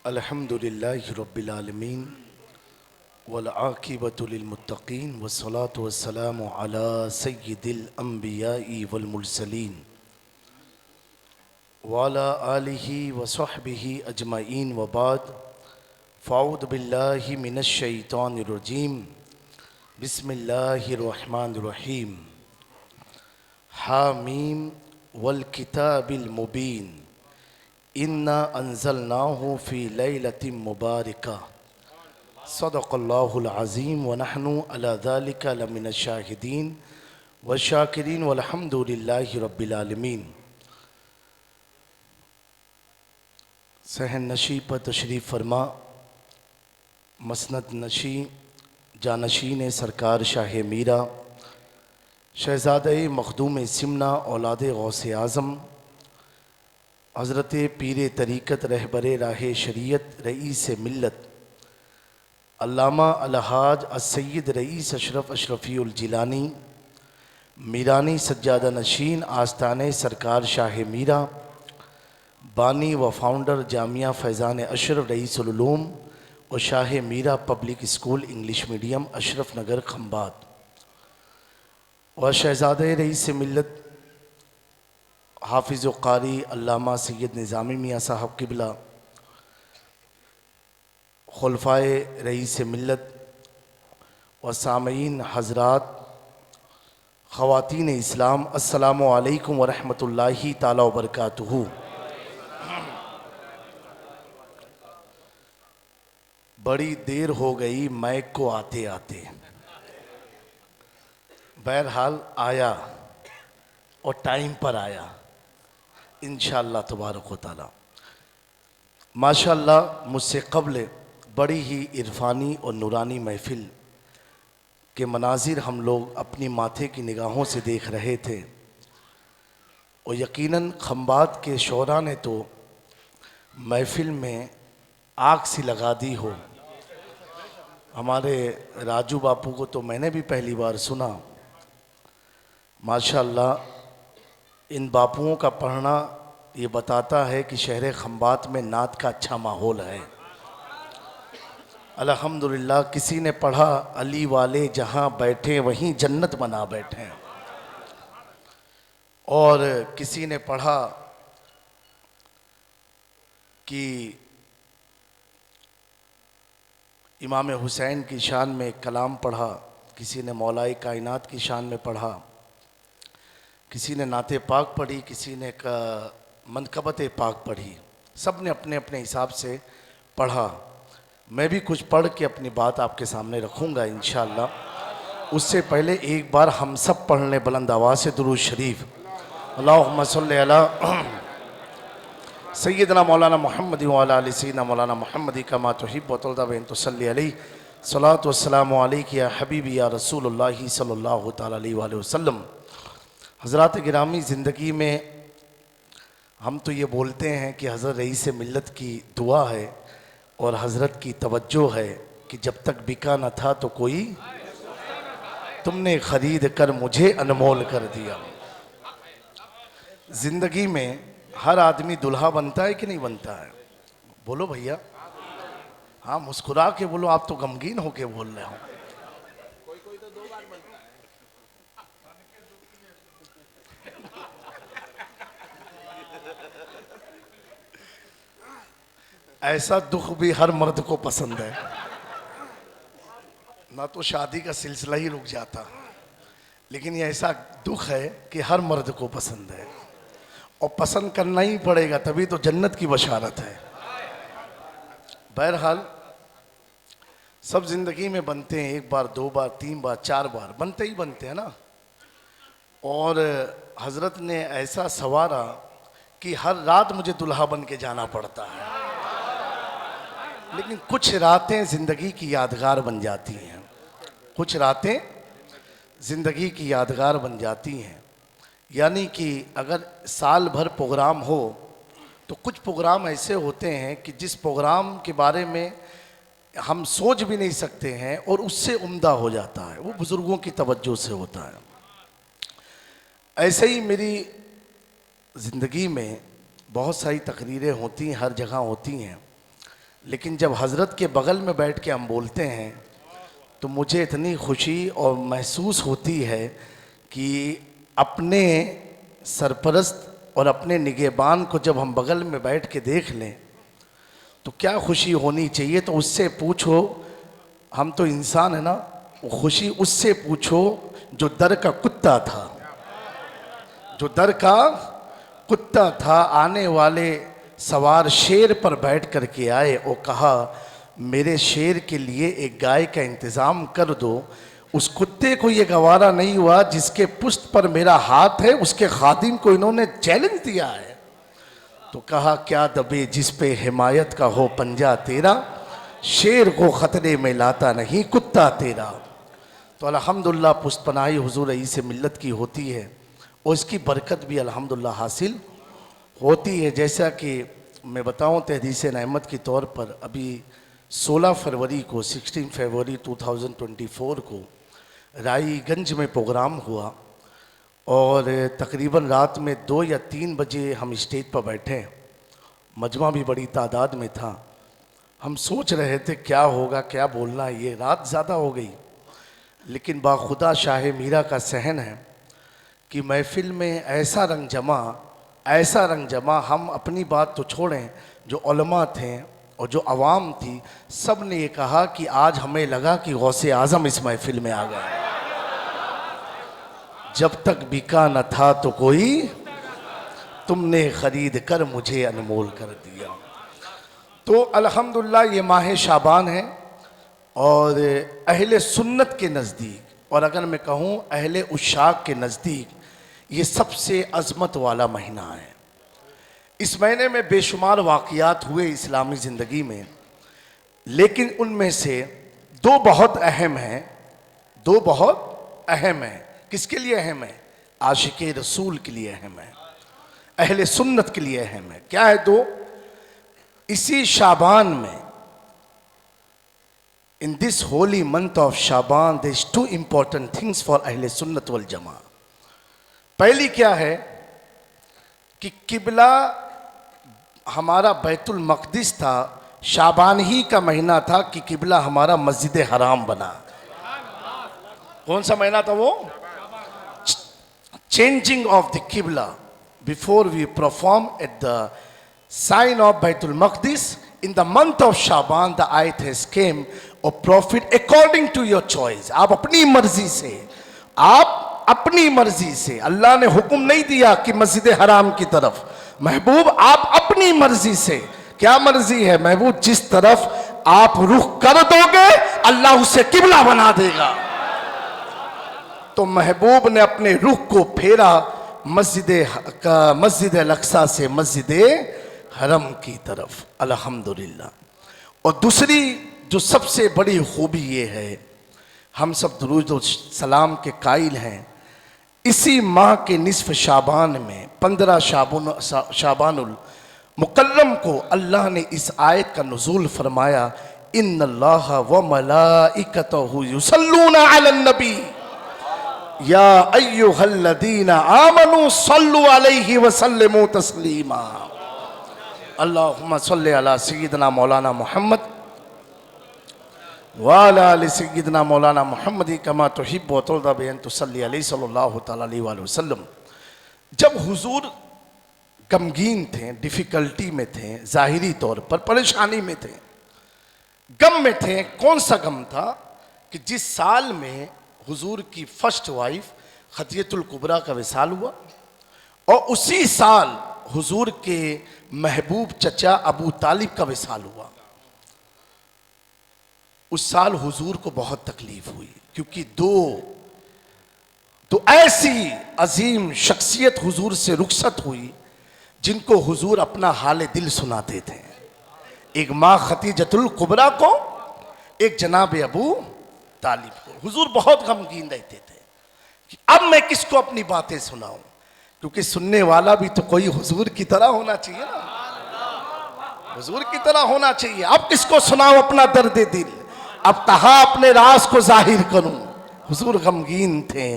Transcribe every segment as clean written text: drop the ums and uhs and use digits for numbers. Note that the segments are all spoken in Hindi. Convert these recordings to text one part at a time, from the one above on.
अल्हम्दुलिल्लाहि रब्बिल आलमीन वल आक़िबतु लिल मुत्तक़ीन वस्सलातु वस्सलामु अला सय्यिदिल अंबियाइ वल मुरसलीन व अला आलिहि व सहबिहि अजमईन व बाद फ़अऊज़ु बिल्लाहि मिनश शैतानिर रजीम बिस्मिल्लाहिर रहमानिर रहीम हामीम वल किताबिल मुबीन इन्ना अंज़लनाहु फ़ी लैलतिन मुबारका सदक़ल्लाहुल अज़ीम व नहनु अला ज़ालिका लमिनश शाहिदीन व शाकिरीन वल्हम्दुलिल्लाहि रब्बिल आलमीन। सहन नशी पर तशरीफ़ फरमा मसनद नशी जानशीन सरकार शाह मीरा शहज़ादे मखदूम सिमना औलाद गौसे आज़म हज़रत पीर तरीक़त रहबर राह शरीयत रईस मिल्लत अल्लामा अलहाज अस्सय्यद रईस अशरफ अशरफ़ीउल जिलानी मीरानी सज्जादा नशीन आस्ताने सरकार शाह मीरा बानी व फाउंडर जामिया फैज़ान अशरफ रईसुल उलूम और Shah Mira public school English medium Ashraf Nagar Khambhat व शहज़ादे रईस मिल्लत हाफिज़ व क़ारी अल्लामा सैयद निज़ामी मियाँ साहब क़िबला खुलफ़ाए रईस मिल्लत व सामईन हज़रात ख़वातीन इस्लाम अस्सलामु अलैकुम व रहमतुल्लाहि ताला व बरकातुहू। बड़ी देर हो गई मैक को आते आते, बहरहाल आया और टाइम पर आया इंशाअल्लाह तबारक व तआला। माशाअल्लाह मुझसे क़ब्ल बड़ी ही इरफ़ानी और नूरानी महफ़िल के मनाजिर हम लोग अपनी माथे की निगाहों से देख रहे थे और यकीनन खंबात के शोरा ने तो महफ़िल में आग सी लगा दी हो। हमारे राजू बापू को तो मैंने भी पहली बार सुना। माशाअल्लाह इन बापुओं का पढ़ना ये बताता है कि शहर खंबात में नात का अच्छा माहौल है। अल्हम्दुलिल्लाह किसी ने पढ़ा अली वाले जहाँ बैठे वहीं जन्नत बना बैठे, और किसी ने पढ़ा कि इमाम हुसैन की शान में कलाम पढ़ा, किसी ने मौलाए कायनात की शान में पढ़ा, किसी ने नाते पाक पढ़ी, किसी ने मनकबत पाक पढ़ी। सब ने अपने अपने हिसाब से पढ़ा। मैं भी कुछ पढ़ के अपनी बात आपके सामने रखूँगा इंशाअल्लाह। उससे पहले एक बार हम सब पढ़ लें बुलंद आवाज़ से दुरूद शरीफ। अल्लाहुम्मा सल्ली अला सय्यदना मौलाना मोहम्मद व अला आलि सय्यदना मौलाना मोहम्मद कमा तुहिब्बु व तुरदा व तुसल्ली अलैहि सलातु वस्सलामु अलैका या हबीबी या रसूलुल्लाह सल्लल्लाहु तआला अलैहि वसल्लम। हज़रात गिरामी, ज़िंदगी में हम तो ये बोलते हैं कि हज़रत रईस मिल्लत की दुआ है और हज़रत की तवज्जो है कि जब तक बिका न था तो कोई तुमने ख़रीद कर मुझे अनमोल कर दिया। ज़िंदगी में हर आदमी दुल्हा बनता है कि नहीं बनता है? बोलो भैया, हाँ मुस्कुरा के बोलो, आप तो गमगीन होके बोल रहे हो। ऐसा दुख भी हर मर्द को पसंद है ना, तो शादी का सिलसिला ही रुक जाता, लेकिन ये ऐसा दुख है कि हर मर्द को पसंद है और पसंद करना ही पड़ेगा, तभी तो जन्नत की बशारत है। बहरहाल सब जिंदगी में बनते हैं, एक बार, दो बार, तीन बार, चार बार, बनते ही बनते हैं ना। और हजरत ने ऐसा सवारा कि हर रात मुझे दुल्हा बन के जाना पड़ता है, लेकिन कुछ रातें जिंदगी की यादगार बन जाती हैं, कुछ रातें जिंदगी की यादगार बन जाती हैं। यानी कि अगर साल भर प्रोग्राम हो तो कुछ प्रोग्राम ऐसे होते हैं कि जिस प्रोग्राम के बारे में हम सोच भी नहीं सकते हैं और उससे उम्दा हो जाता है, वो बुज़ुर्गों की तवज्जो से होता है। ऐसे ही मेरी ज़िंदगी में बहुत सारी तकरीरें होती हैं, हर जगह होती हैं, लेकिन जब हज़रत के बगल में बैठ के हम बोलते हैं तो मुझे इतनी खुशी और महसूस होती है कि अपने सरपरस्त और अपने निगहबान को जब हम बगल में बैठ के देख लें तो क्या खुशी होनी चाहिए। तो उससे पूछो, हम तो इंसान है ना, वो खुशी उससे पूछो जो दर का कुत्ता था, जो दर का कुत्ता था। आने वाले सवार शेर पर बैठ कर के आए और कहा मेरे शेर के लिए एक गाय का इंतज़ाम कर दो। उस कुत्ते को ये गवारा नहीं हुआ जिसके पुश्त पर मेरा हाथ है, उसके खादिम को इन्होंने चैलेंज दिया है। तो कहा क्या दबे जिस पे हिमायत का हो पंजा तेरा, शेर को ख़तरे में लाता नहीं कुत्ता तेरा। तो अल्हम्दुलिल्लाह पुष्पनाही हुजूर रईस मिल्लत की होती है और इसकी बरकत भी अल्हम्दुलिल्लाह हासिल होती है। जैसा कि मैं बताऊं तहदीस नेमत के तौर पर अभी 16 फरवरी को 16 फरवरी 2024 को राईगंज में प्रोग्राम हुआ और तकरीबन रात में 2 या 3 बजे हम स्टेज पर बैठे, मजमा भी बड़ी तादाद में था। हम सोच रहे थे क्या होगा, क्या बोलना है, ये रात ज़्यादा हो गई। लेकिन बाखुदा शाह मीरा का सहन है कि महफिल में ऐसा रंग जमा, हम अपनी बात तो छोड़ें, जो उलमा थे और जो अवाम थी, सब ने ये कहा कि आज हमें लगा कि गौसे आज़म इस महफिल में आ गए। जब तक बिका न था तो कोई, तुमने ख़रीद कर मुझे अनमोल कर दिया। तो अल्हम्दुलिल्लाह ये माह शाबान है और अहले सुन्नत के नज़दीक, और अगर मैं कहूँ अहले उशाक के नज़दीक, ये सबसे अज़मत वाला महीना है। इस महीने में बेशुमार वाक़ियात हुए इस्लामी ज़िंदगी में, लेकिन उनमें से दो बहुत अहम हैं। किसके लिए अहम है? आशिक़े रसूल के लिए अहम है, अहले सुन्नत के लिए अहम है। क्या है दो? इसी शाबान में, in this holy month of Shaban, there is two important things for अहले सुन्नत वल जमा। पहली क्या है कि किबला हमारा बैतुल मक़दिस था, शाबान ही का महीना था कि किबला हमारा मस्जिद हराम बना। कौन सा महीना था वो? चेंजिंग ऑफ द किबला before we perform at the sign of बैतुल मक़दिस in the month of Shaban the ayat has came, or prophet according to your choice। आप अपनी मर्जी से, अल्लाह ने हुक्म नहीं दिया कि मस्जिद हराम की तरफ, महबूब आप अपनी मर्जी से। क्या मर्जी है महबूब? जिस तरफ आप रुख कर दोगे अल्लाह उसे किबला बना देगा। तो महबूब ने अपने रुख को फेरा मस्जिद अल-अक़सा से मस्जिद हरम की तरफ, अल्हम्दुलिल्लाह। और दूसरी जो सबसे बड़ी खूबी ये है, हम सब दुरूद और सलाम के कायल हैं। इसी माह के निस्फ शाबान में 15 शाबानुल मुकर्रम को अल्लाह ने इस आयत का नुज़ूल फरमाया, इन्नल्लाह व मलाइकतहु युसल्लूना अलन नबी या अय्युहल्लज़ीना आमनू सल्लु अलैहि व सल्लिमू तस्लीमा। अल्लाहुम्मा सल्लि अला सय्यिदना मौलाना मुहम्मद व अला आलि सय्यिदना मौलाना मुहम्मद कमा तुहिब्बु व तुरदा बि अन तुसल्ली अलैहि सल्लल्लाहु तआला अलैहि वसल्लम। जब हुजूर गमगीन थे, डिफ़िकल्टी में थे, ज़ाहिरी तौर पर परेशानी में थे, गम में थे। कौन सा गम था? कि जिस साल में हुजूर की फर्स्ट वाइफ खदीजतुल कुबरा का विसाल हुआ और उसी साल हुजूर के महबूब चचा अबू तालिब का विसाल हुआ। उस साल हुजूर को बहुत तकलीफ हुई, क्योंकि दो ऐसी अजीम शख्सियत हुजूर से रुखसत हुई जिनको हुजूर अपना हाल दिल सुनाते थे। एक माँ खदीजतुल कुबरा को, एक जनाब अबू तालिब को। हुजूर बहुत गमगीन रहते थे कि अब मैं किसको अपनी बातें सुनाऊं, क्योंकि सुनने वाला भी तो कोई हुजूर की तरह होना चाहिए ना, हुजूर की तरह होना चाहिए। अब किसको सुनाऊं अपना दर्द दिल, अब कहाँ अपने राज को जाहिर करूं। हुजूर गमगीन थे।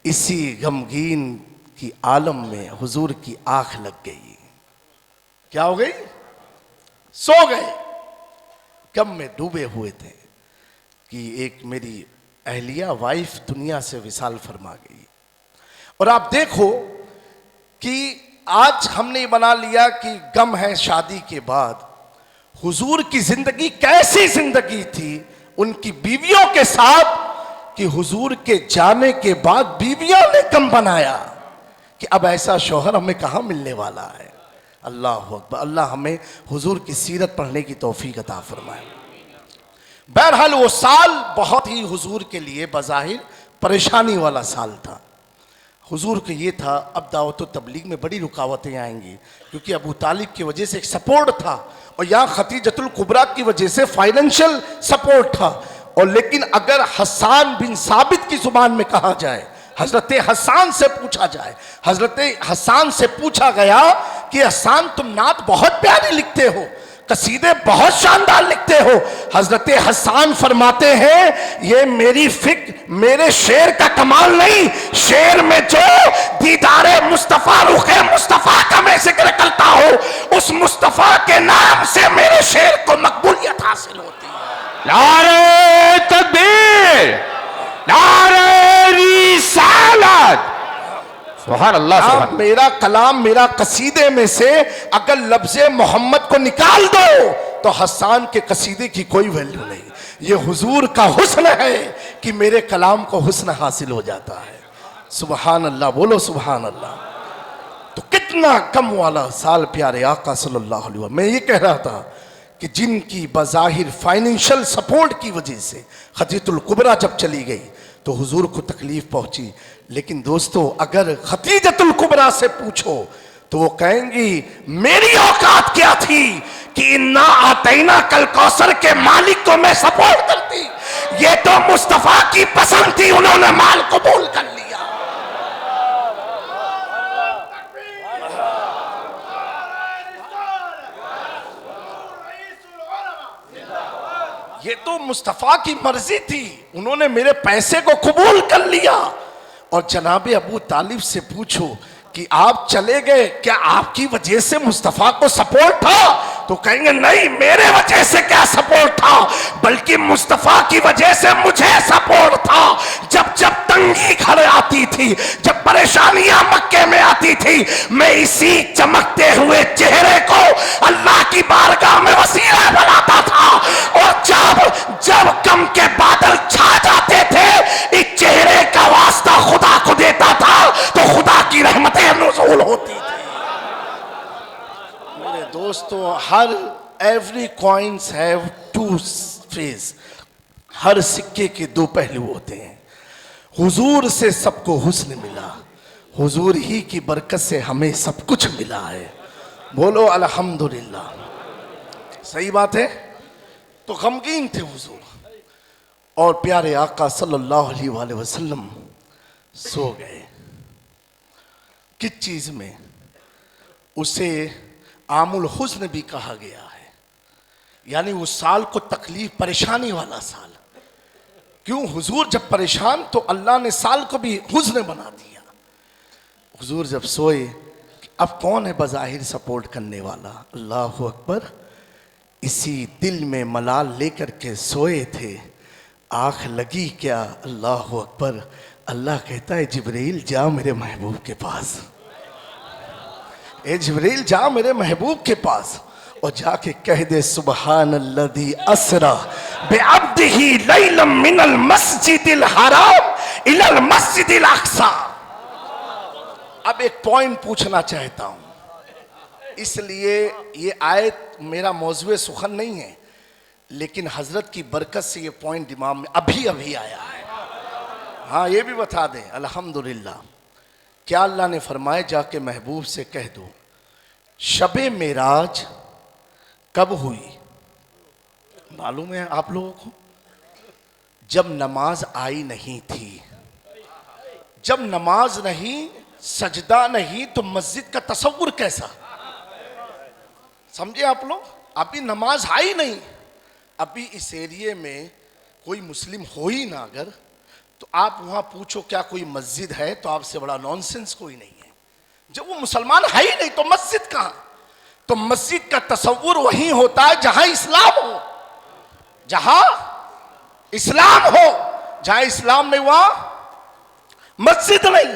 इसी गमगीन की आलम में हुजूर की आंख लग गई। क्या हो गई? सो गए। गम में डूबे हुए थे कि एक मेरी अहलिया वाइफ दुनिया से विसाल फरमा गई। और आप देखो कि आज हमने बना लिया कि गम है शादी के बाद। हुजूर की जिंदगी कैसी जिंदगी थी उनकी बीवियों के साथ कि हुजूर के जाने के बाद बीवियों ने गम बनाया कि अब ऐसा शौहर हमें कहां मिलने वाला है। अल्लाह अकबर। अल्लाह हमें हुजूर की सीरत पढ़ने की तौफीक अता फरमाए। बहरहाल वो साल बहुत ही हुजूर के लिए बज़ाहिर परेशानी वाला साल था। हुजूर को ये था अब दावत तबलीग में बड़ी रुकावटें आएंगी, क्योंकि अबू तालिब की वजह से एक सपोर्ट था और यहाँ खतीजतुल कुबरा की वजह से फाइनेंशियल सपोर्ट था। और लेकिन अगर हसन बिन साबित की जुबान में कहा जाए, हजरत हसन से पूछा जाए, हजरत हसन से पूछा गया कि हसन तुम नात बहुत प्यारी लिखते हो, कसीदे बहुत शानदार लिखते हो। हजरत हसन फरमाते हैं ये मेरी फिक्र मेरे शेर का कमाल नहीं, शेर में जो दीदारे मुस्तफा रुखे मुस्तफा का मैं जिक्र करता हूं, उस मुस्तफा के नाम से मेरे शेर को मकबूलियत हासिल होती है। नारे तकबीर, नारे रिसालत, सुभान अल्लाह। मेरा कलाम मेरा कसीदे में से अगर लफ्ज़े मोहम्मद को निकाल दो तो हसन के कसीदे की कोई वैल्यू नहीं। ये हुजूर का हुस्न है कि मेरे कलाम को हुस्न हासिल हो जाता है। सुभान अल्लाह, बोलो सुभान अल्लाह। तो कितना कम वाला साल प्यारे आका सल्लल्लाहु अलैहि वसल्लम। मैं ये कह रहा था कि जिनकी बज़ाहिर फाइनेंशियल सपोर्ट की वजह से खतीजतुल कुबरा जब चली गई तो हुजूर को तकलीफ पहुंची। लेकिन दोस्तों अगर खतीजतुल कुबरा से पूछो तो वो कहेंगी मेरी औकात क्या थी कि इन्ना आतैना कल कौसर के मालिक को मैं सपोर्ट करती। ये तो मुस्तफा की पसंद थी, उन्होंने माल कबूल कर लिया। ये तो मुस्तफा की मर्जी थी, उन्होंने मेरे पैसे को कबूल कर लिया। और जनाबे अबू तालिब से पूछो कि आप चले गए, क्या आपकी वजह से मुस्तफा को सपोर्ट था? तो कहेंगे नहीं, मेरे वजह से क्या सपोर्ट था, बल्कि मुस्तफा की वजह से मुझे सपोर्ट था। जब जब तंगी घर आती थी, जब परेशानियां मक्के में आती थी, मैं इसी चमकते हुए चेहरे को अल्लाह की बारगाह में वसीला बनाता था। और जब जब गम के बादल छा जाते थे, इस चेहरे का वास्ता खुदा को देता था तो खुदा की रहमतें नुज़ूल होती थी। मेरे दोस्तों, हर every coins have to face, हर सिक्के के दो पहलू होते हैं। हुजूर से सबको हुस्न मिला, हुजूर ही की बरकत से हमें सब कुछ मिला है। बोलो अल्हम्दुलिल्लाह। सही बात है। तो गमगीन थे हुजूर और प्यारे आका सल्लल्लाहु अलैहि वसल्लम सो गए। किस चीज में? उसे आमुल हुस्न भी कहा गया है, यानी उस साल को तकलीफ परेशानी वाला साल। क्यों? हुजूर जब परेशान तो अल्लाह ने साल को भी हुस्न बना दिया। हुजूर जब सोए, अब कौन है बज़ाहिर सपोर्ट करने वाला? अल्लाह अकबर। इसी दिल में मलाल लेकर के सोए थे, आँख लगी क्या? अल्लाह अकबर। अल्लाह कहता है जिब्रील जा मेरे महबूब के पास, ए जिब्रील जा मेरे महबूब के पास और जाके कह दे सुबहानल्लज़ी असरा बिअब्दिही लैलन मिनल मस्जिदिल हराम इलल मस्जिदिल अक़सा। अब एक पॉइंट पूछना चाहता हूं, इसलिए ये आयत मेरा मौज़ूए सुखन नहीं है, लेकिन हजरत की बरकत से ये पॉइंट दिमाग में अभी अभी आया है। हाँ, ये भी बता दें अल्हम्दुलिल्लाह। क्या अल्लाह ने फरमाया जाके महबूब से कह दो शबे मेराज कब हुई? मालूम है आप लोगों को? जब नमाज आई नहीं थी। जब नमाज नहीं, सजदा नहीं, तो मस्जिद का तसव्वुर कैसा? समझे आप लोग? अभी नमाज आई नहीं, अभी इस एरिए में कोई मुस्लिम हो ही ना अगर, तो आप वहां पूछो क्या कोई मस्जिद है, तो आपसे बड़ा नॉनसेंस कोई नहीं है। जब वो मुसलमान है ही नहीं तो मस्जिद कहां? तो मस्जिद का तसव्वुर वहीं होता है जहां इस्लाम हो। जहां इस्लाम हो, जहां इस्लाम नहीं वहां मस्जिद नहीं।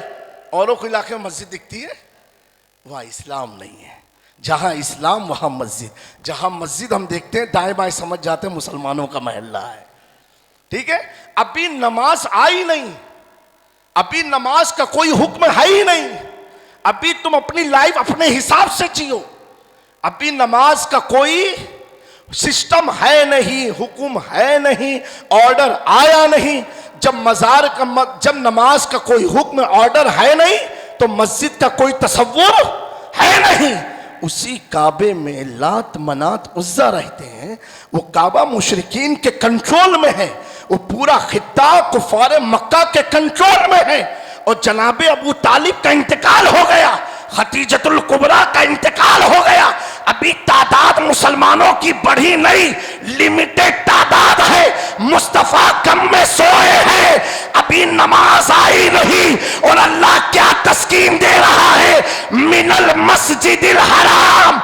औरों के इलाके में मस्जिद दिखती है, वहां इस्लाम नहीं है। जहां इस्लाम वहां मस्जिद। जहां मस्जिद हम देखते हैं दाएं बाएं समझ जाते हैं मुसलमानों का महल्ला है। ठीक है, अभी नमाज आई नहीं, अभी नमाज का कोई हुक्म है ही नहीं। अभी तुम अपनी लाइफ अपने हिसाब से जियो। अभी नमाज का कोई सिस्टम है नहीं, हुक्म है नहीं, ऑर्डर आया नहीं। जब नमाज का कोई हुक्म ऑर्डर है नहीं तो मस्जिद का कोई तसव्वुर है नहीं। उसी काबे में लात मनात उज्जा रहते हैं। वो काबा मुशरिकीन के कंट्रोल में है। वो पूरा खित्ता कुफार मक्का के कंट्रोल में है। और जनाबे अबू तालिब का इंतकाल हो गया, खतीजतुल कुबरा का इंतकाल हो गया। अभी तादाद मुसलमानों की बढ़ी नहीं, लिमिटेड तादाद है। मुस्तफा कम में सोए हैं, अभी नमाज आई नहीं। और अल्लाह क्या तस्कीन दे रहा है, मिनल मस्जिदिल हराम,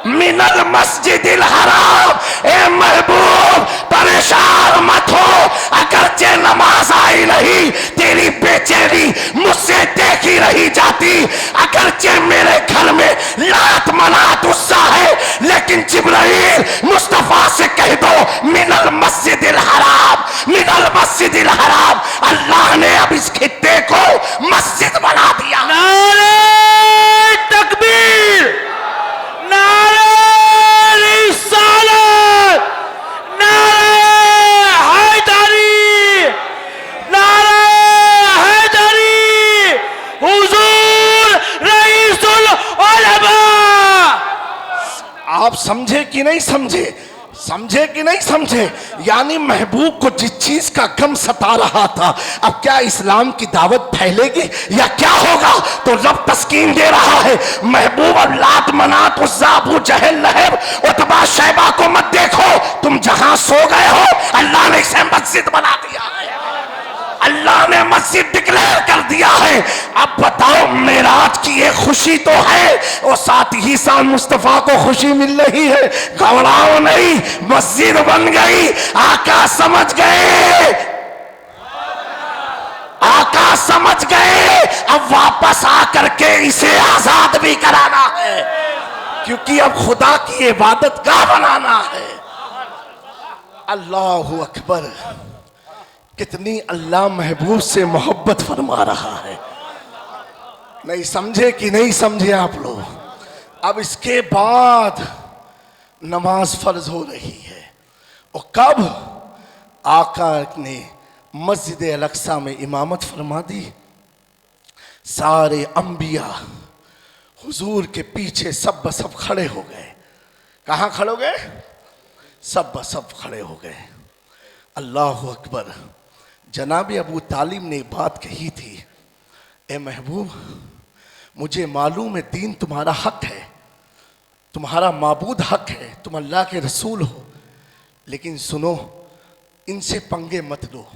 मिनल मस्जिदिल हराम। ए महबूब परेशान मत हो, अगरचे नमाज आई नहीं, तेरी बेचैनी मुझसे देखी रही जाती। अगरचे मेरे घर में लात मनात उस्सा है, लेकिन जिब्राइल मुस्तफा से कह दो मिनल मस्जिदिल हराम, मिनल मस्जिदिल हराम। अल्लाह ने अब इस खित्ते को मस्जिद बना दिया। नारे तकबीर, नारे रिसालत, नारे हैदरी, नारे हैदरी, हुजूर रईसुल उलमा। आप समझे कि नहीं समझे, समझे कि नहीं समझे? यानी महबूब को जिस चीज का गम सता रहा था, अब क्या इस्लाम की दावत फैलेगी या क्या होगा? तो रब तस्कीन दे रहा है, महबूब और लात मनात उस्सा अबू जहल लहब उतबा शैबा को मत देखो। तुम जहां सो गए हो अल्लाह ने इसे मस्जिद बना दिया है, अल्लाह ने मस्जिद डिक्लेयर कर दिया है। अब बताओ, मेराज की ये खुशी तो है और साथ ही साथ मुस्तफा को खुशी मिल रही है। घबराओ नहीं, मस्जिद बन गई। आका समझ गए, आका समझ गए। अब वापस आकर के इसे आजाद भी कराना है, क्योंकि अब खुदा की इबादत गाह बनाना है। अल्लाहु अकबर। कितनी अल्लाह महबूब से मोहब्बत फरमा रहा है। नहीं समझे कि नहीं समझे आप लोग? अब इसके बाद नमाज फर्ज हो रही है। और कब आका ने मस्जिद अल-अक्सा में इमामत फरमा दी, सारे अंबिया हुजूर के पीछे सब ब सब खड़े हो गए। कहाँ खड़े हो गए? सब ब सब खड़े हो गए। अल्लाह अकबर। जनाब अबू तालिब ने बात कही थी, ए महबूब मुझे मालूम है दीन तुम्हारा हक है, तुम्हारा माबूद हक है, तुम अल्लाह के रसूल हो, लेकिन सुनो, इनसे पंगे मत लो।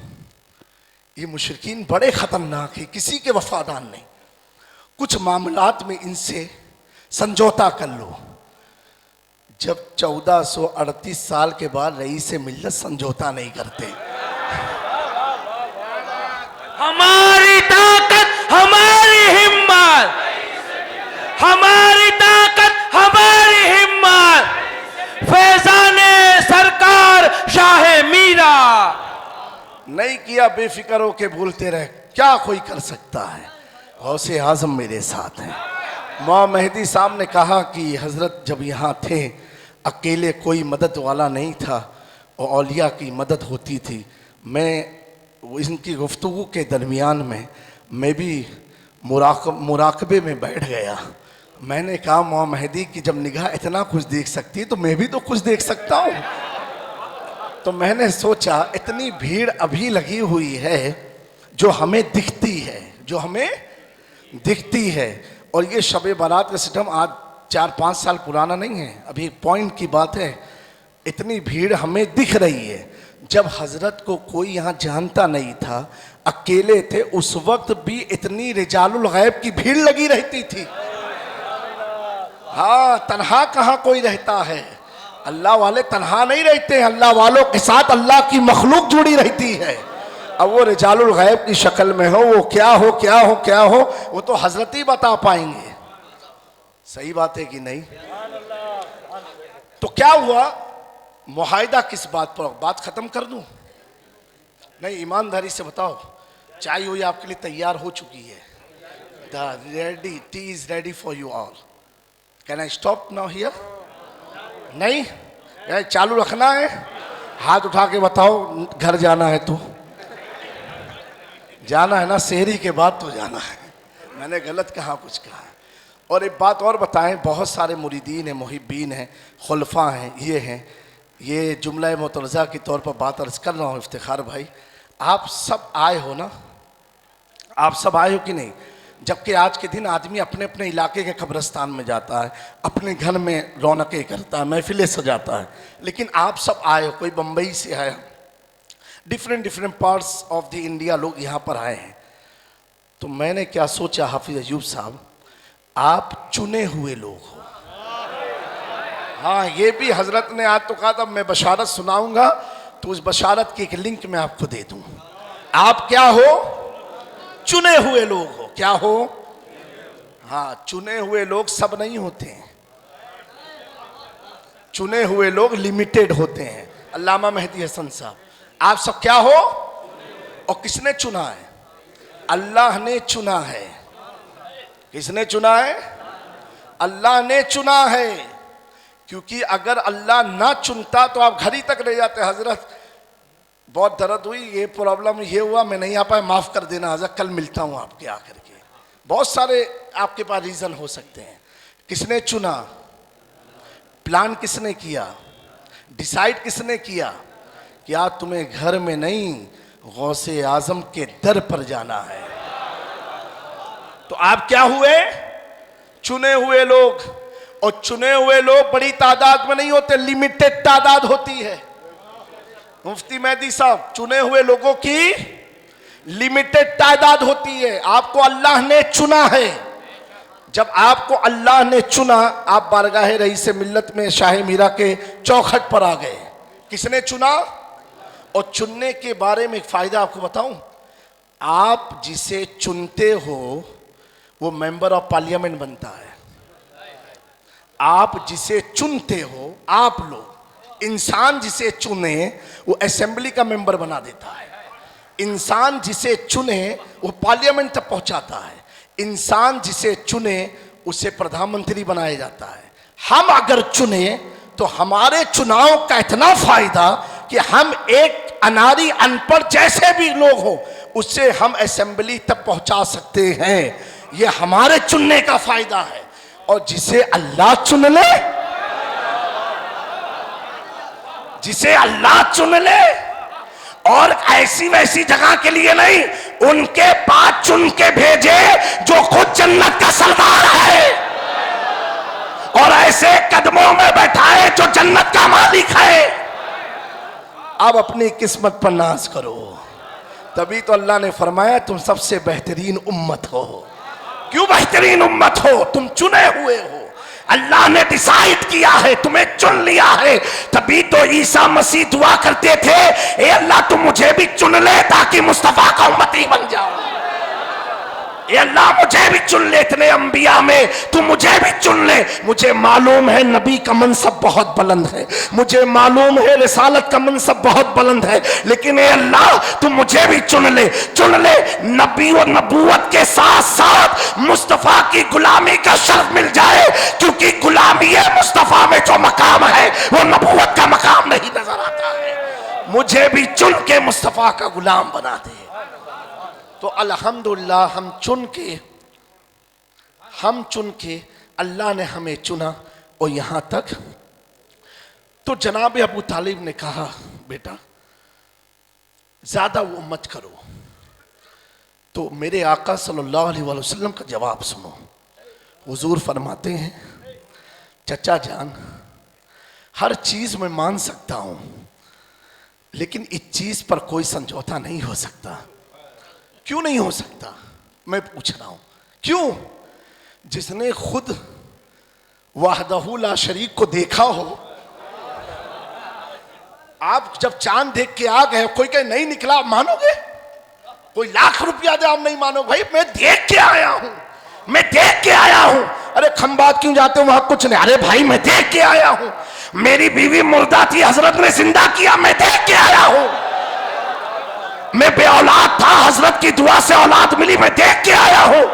ये मुशरिकीन बड़े ख़तरनाक हैं, किसी के वफादार नहीं। कुछ मामलात में इनसे समझौता कर लो। जब 1438 साल के बाद रईस मिल्लत समझौता नहीं करते। हमारी ताकत हमारी हिम्मत, हमारी ताकत हमारी हिम्मत, फैजाने सरकार शाह मीरा। नहीं किया बेफिक्र होके बोलते रहे, क्या कोई कर सकता है? गौसे आजम मेरे साथ हैं। माँ मेहदी साहब ने कहा कि हजरत जब यहाँ थे अकेले कोई मदद वाला नहीं था और औलिया की मदद होती थी। मैं इनकी गुफ्तगू के दरमियान में मैं भी मुराकबे में बैठ गया। मैंने कहा माँ मेहदी की जब निगाह इतना कुछ देख सकती है तो मैं भी तो कुछ देख सकता हूँ। तो मैंने सोचा इतनी भीड़ अभी लगी हुई है जो हमें दिखती है, जो हमें दिखती है। और ये शब बारात का सिस्टम आज 4-5 साल पुराना नहीं है, अभी एक पॉइंट की बात है। इतनी भीड़ हमें दिख रही है। जब हजरत को कोई यहाँ जानता नहीं था, अकेले थे, उस वक्त भी इतनी रिजालुल गैब की भीड़ लगी रहती थी। हाँ, तन्हा कहाँ कोई रहता है। अल्लाह वाले तन्हा नहीं रहते हैं, अल्लाह वालों के साथ अल्लाह की मखलूक जुड़ी रहती है। अब वो रिजालुल गैब की शक्ल में हो, वो क्या हो क्या हो क्या हो, वो तो हजरत ही बता पाएंगे। सही बात है कि नहीं? तो क्या हुआ, मुआहिदा किस बात पर? बात खत्म कर दूं? नहीं, ईमानदारी से बताओ, चाय हुई आपके लिए तैयार हो चुकी है। T is ready for you all. Can I stop now here? नहीं, चालू रखना है? हाथ उठा के बताओ, घर जाना है तो जाना है ना, शहरी के बाद तो जाना है। मैंने गलत कहा, कुछ कहा। और एक बात और बताएं, बहुत सारे मुरीदीन हैं, मुहिब्बीन हैं, खुलफा हैं, ये हैं, ये जुमला मुतरज़ा के तौर पर बात अर्ज कर रहा हूँ इफ्तिखार भाई, आप सब आए हो ना? आप सब आए हो कि नहीं? जबकि आज के दिन आदमी अपने अपने इलाके के कब्रिस्तान में जाता है, अपने घर में रौनकें करता है, महफिलें सजाता है, लेकिन आप सब आए हो। कोई बम्बई से आया, different parts of the India लोग यहाँ पर आए हैं। तो मैंने क्या सोचा, हाफिज अयूब साहब, आप चुने हुए लोग हो। हाँ, ये भी हजरत ने आज तो कहा था मैं बशारत सुनाऊंगा, तो उस बशारत की एक लिंक मैं आपको दे दूं। आप क्या हो? चुने हुए लोग हो। क्या हो? हाँ, चुने हुए लोग सब नहीं होते हैं, चुने हुए लोग लिमिटेड होते हैं। अल्लामा मेहदी हसन साहब, आप सब क्या हो? और किसने चुना है? अल्लाह ने चुना है। किसने चुना है? अल्लाह ने चुना है। क्योंकि अगर अल्लाह ना चुनता तो आप घर ही तक रह जाते। हजरत बहुत दर्द हुई, ये प्रॉब्लम, ये हुआ, मैं नहीं आ पाया, माफ़ कर देना हजरत, कल मिलता हूँ आपके आकर के। बहुत सारे आपके पास रीज़न हो सकते हैं। किसने चुना? प्लान किसने किया? डिसाइड किसने किया कि आज तुम्हें घर में नहीं, गौसे आजम के दर पर जाना है? तो आप क्या हुए? चुने हुए लोग। और चुने हुए लोग बड़ी तादाद में नहीं होते, लिमिटेड तादाद होती है। मुफ्ती मेहदी साहब, चुने हुए लोगों की लिमिटेड तादाद होती है। आपको अल्लाह ने चुना है। जब आपको अल्लाह ने चुना, आप बारगाह रईस मिल्लत में शाह मीरा के चौखट पर आ गए। किसने चुना? और चुनने के बारे में एक फायदा आपको बताऊं, आप जिसे चुनते हो वो मेंबर ऑफ पार्लियामेंट बनता है। आप जिसे चुनते हो, आप लोग, इंसान जिसे चुने वो असेंबली का मेंबर बना देता है। इंसान जिसे चुने वो पार्लियामेंट तक पहुंचाता है। इंसान जिसे चुने उसे प्रधानमंत्री बनाया जाता है। हम अगर चुने तो हमारे चुनाव का इतना फायदा कि हम एक अनारी अनपढ़ जैसे भी लोग हो उससे हम असेंबली तक पहुंचा सकते हैं। ये हमारे चुनने का फायदा है। और जिसे अल्लाह चुन ले, जिसे अल्लाह चुन ले, और ऐसी वैसी जगह के लिए नहीं, उनके पास चुन के भेजे जो खुद जन्नत का सरदार है, और ऐसे कदमों में बैठाए जो जन्नत का मालिक है। अब अपनी किस्मत पर नाज करो, तभी तो अल्लाह ने फरमाया तुम सबसे बेहतरीन उम्मत हो। क्यों बेहतरीन उम्मत हो? तुम चुने हुए हो। अल्लाह ने डिसाइड किया है, तुम्हें चुन लिया है। तभी तो ईसा मसीह दुआ करते थे, ए अल्लाह तुम मुझे भी चुन ले ताकि मुस्तफा का उम्मती बन जाऊं। ए अल्लाह मुझे भी चुन ले, इतने अंबिया में तू मुझे भी चुन ले। मुझे मालूम है नबी का मनसब बहुत बुलंद है, मुझे मालूम है रिसालत का मनसब बहुत बुलंद है, लेकिन ए अल्लाह तू मुझे भी चुन ले। चुन ले, नबी और नबूवत के साथ साथ मुस्तफा की गुलामी का शर्फ मिल जाए, क्योंकि गुलामी है मुस्तफा में जो मकाम है वो नबूवत का मकाम नहीं नजर आता है। मुझे भी चुन के मुस्तफा का गुलाम बना दे। तो अल्हम्दुलिल्लाह हम चुन के अल्लाह ने हमें चुना। और यहाँ तक तो जनाब अबू तालिब ने कहा, बेटा ज़्यादा वो मत करो। तो मेरे आका सल्लल्लाहु अलैहि वसल्लम का जवाब सुनो। हुजूर फरमाते हैं, चचा जान हर चीज़ में मान सकता हूँ, लेकिन इस चीज़ पर कोई समझौता नहीं हो सकता। क्यों नहीं हो सकता? मैं पूछ रहा हूं क्यों? जिसने खुद वहदहू ला शरीक को देखा हो, आप जब चांद देख के आ गए, कोई कहे नहीं निकला, आप मानोगे? कोई लाख रुपया दे आप नहीं मानोगे। भाई मैं देख के आया हूं, मैं देख के आया हूं। अरे खंबात क्यों जाते हो, वहां कुछ नहीं। अरे भाई मैं देख के आया हूं। मेरी बीवी मुर्दा थी, हजरत ने जिंदा किया, मैं देख के आया हूं। मैं बे औलाद था, हजरत की दुआ से औलाद मिली, मैं देख के आया हूं।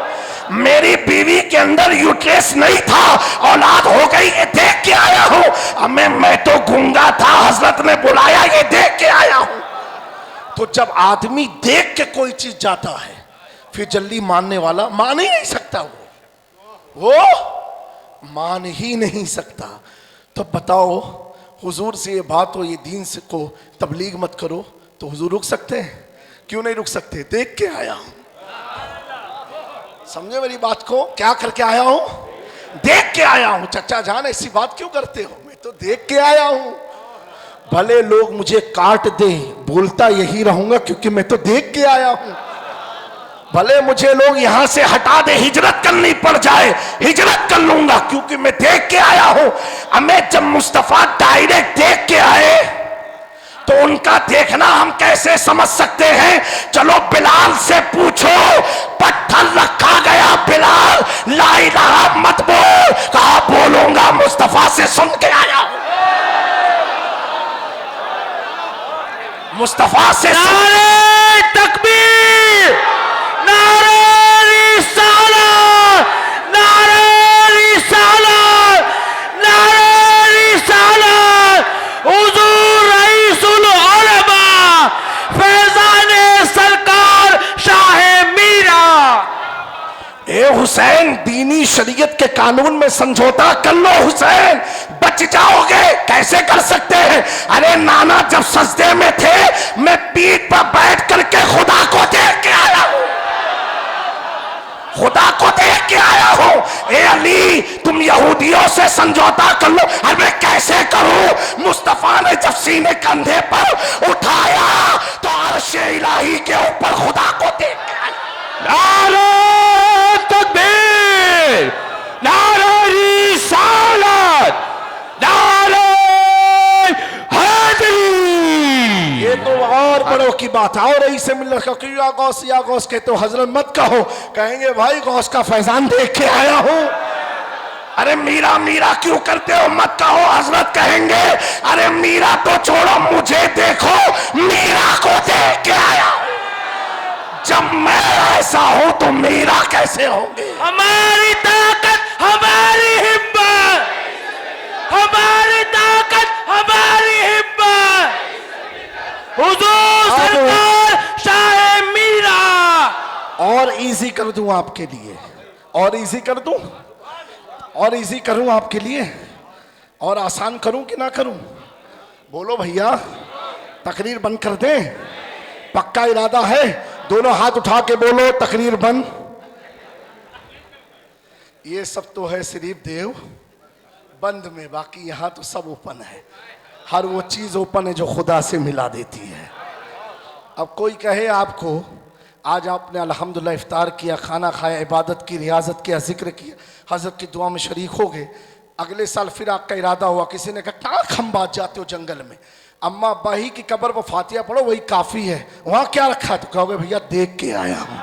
मेरी बीवी के अंदर यूट्रस नहीं था, औलाद हो गई, ये देख के आया हूं। अब मैं तो गूंगा था, हजरत ने बुलाया, ये देख के आया हूं। तो जब आदमी देख के कोई चीज जाता है, फिर जल्दी मानने वाला मान ही नहीं सकता। वो मान ही नहीं सकता। तो बताओ, हुजूर से ये बात हो, ये दीन से को तबलीग मत करो, तो हुजूर रुक सकते हैं? क्यों नहीं रुक सकते? देख के आया हूं। समझे मेरी बात को? क्या करके आया हूं? देख के आया हूं। चचा जान ऐसी बात क्यों करते हो? मैं तो देख के आया हूं। भले लोग मुझे काट दे, बोलता यही रहूंगा, क्योंकि मैं तो देख के आया हूं। भले मुझे लोग यहां से हटा दे, हिजरत करनी पड़ जाए, हिजरत कर लूंगा, क्योंकि मैं देख के आया हूं। अब मैं जब मुस्तफा डायरेक्ट देख के आए, तो उनका देखना हम कैसे समझ सकते हैं? चलो बिलाल से पूछो, पत्थर रखा गया, बिलाल ला इलाहा मत बोल, कहा बोलूंगा, मुस्तफा से सुन के आया हूं। मुस्तफा से नारे तकबीर, नारे रिसालत, नारे रिसालत, नारे रिसालत। हुजूर रईसुल उलमा फैजाने सरकार शाहे मीरा। ए हुसैन, दीनी शरीयत के कानून में समझौता कर लो हुसैन, बच जाओगे। कैसे कर सकते हैं? अरे नाना जब सजदे में थे, मैं पीठ पर बैठ करके खुदा को देख के आया हूं, खुदा को देख के आया हूं। ए अली, तुम यहूदियों से समझौता कर लो। अरे मैं कैसे करूं? मुस्तफा ने जब सीने कंधे पर उठाया, तो अर्श इलाही के ऊपर खुदा को देख के आया। नारे तकबीर, नारे रिसालत, नारे हैदरी। ये तो और बड़ों की बात है। और ऐसे मिलने का कि या गौस कहते हो, हजरत मत कहो, कहेंगे भाई गौस का फैजान देख के आया हूं। अरे मीरा मीरा क्यों करते हो? मत कहो, हजरत कहेंगे। अरे मीरा तो छोड़ो, मुझे देखो, मीरा को देख के आया हूं। जब मैं ऐसा हूं तो मीरा कैसे होंगे? हमारी ताकत, हमारी हिम्मत, हमारी ताकत, हमारी हिम्मत। हुजूर सरकार शाहे मीरा। और इजी कर दूं आपके लिए, और इजी कर दूं, और इजी करूं आपके लिए, और आसान करूं कि ना करूं? बोलो भैया, तकरीर बंद कर दें? पक्का इरादा है? दोनों हाथ उठा के बोलो, तकरीर बंद। ये सब तो है सिर्फ देव बंद में, बाकी यहां तो सब ओपन है। हर वो चीज ओपन है जो खुदा से मिला देती है। अब कोई कहे आपको, आज आपने अल्हम्दुलिल्लाह इफ्तार किया, खाना खाया, इबादत की, रियाजत किया, जिक्र किया, हजरत की दुआ में शरीक हो गए, अगले साल फिर आपका इरादा हुआ, किसी ने कहा कहाँ खंबात जाते हो जंगल में, अम्मा अब्बा ही की कब्र पर फातिहा पढ़ो, वही काफी है, वहां क्या रखा है? तो कहोगे भैया देख के आया हूं।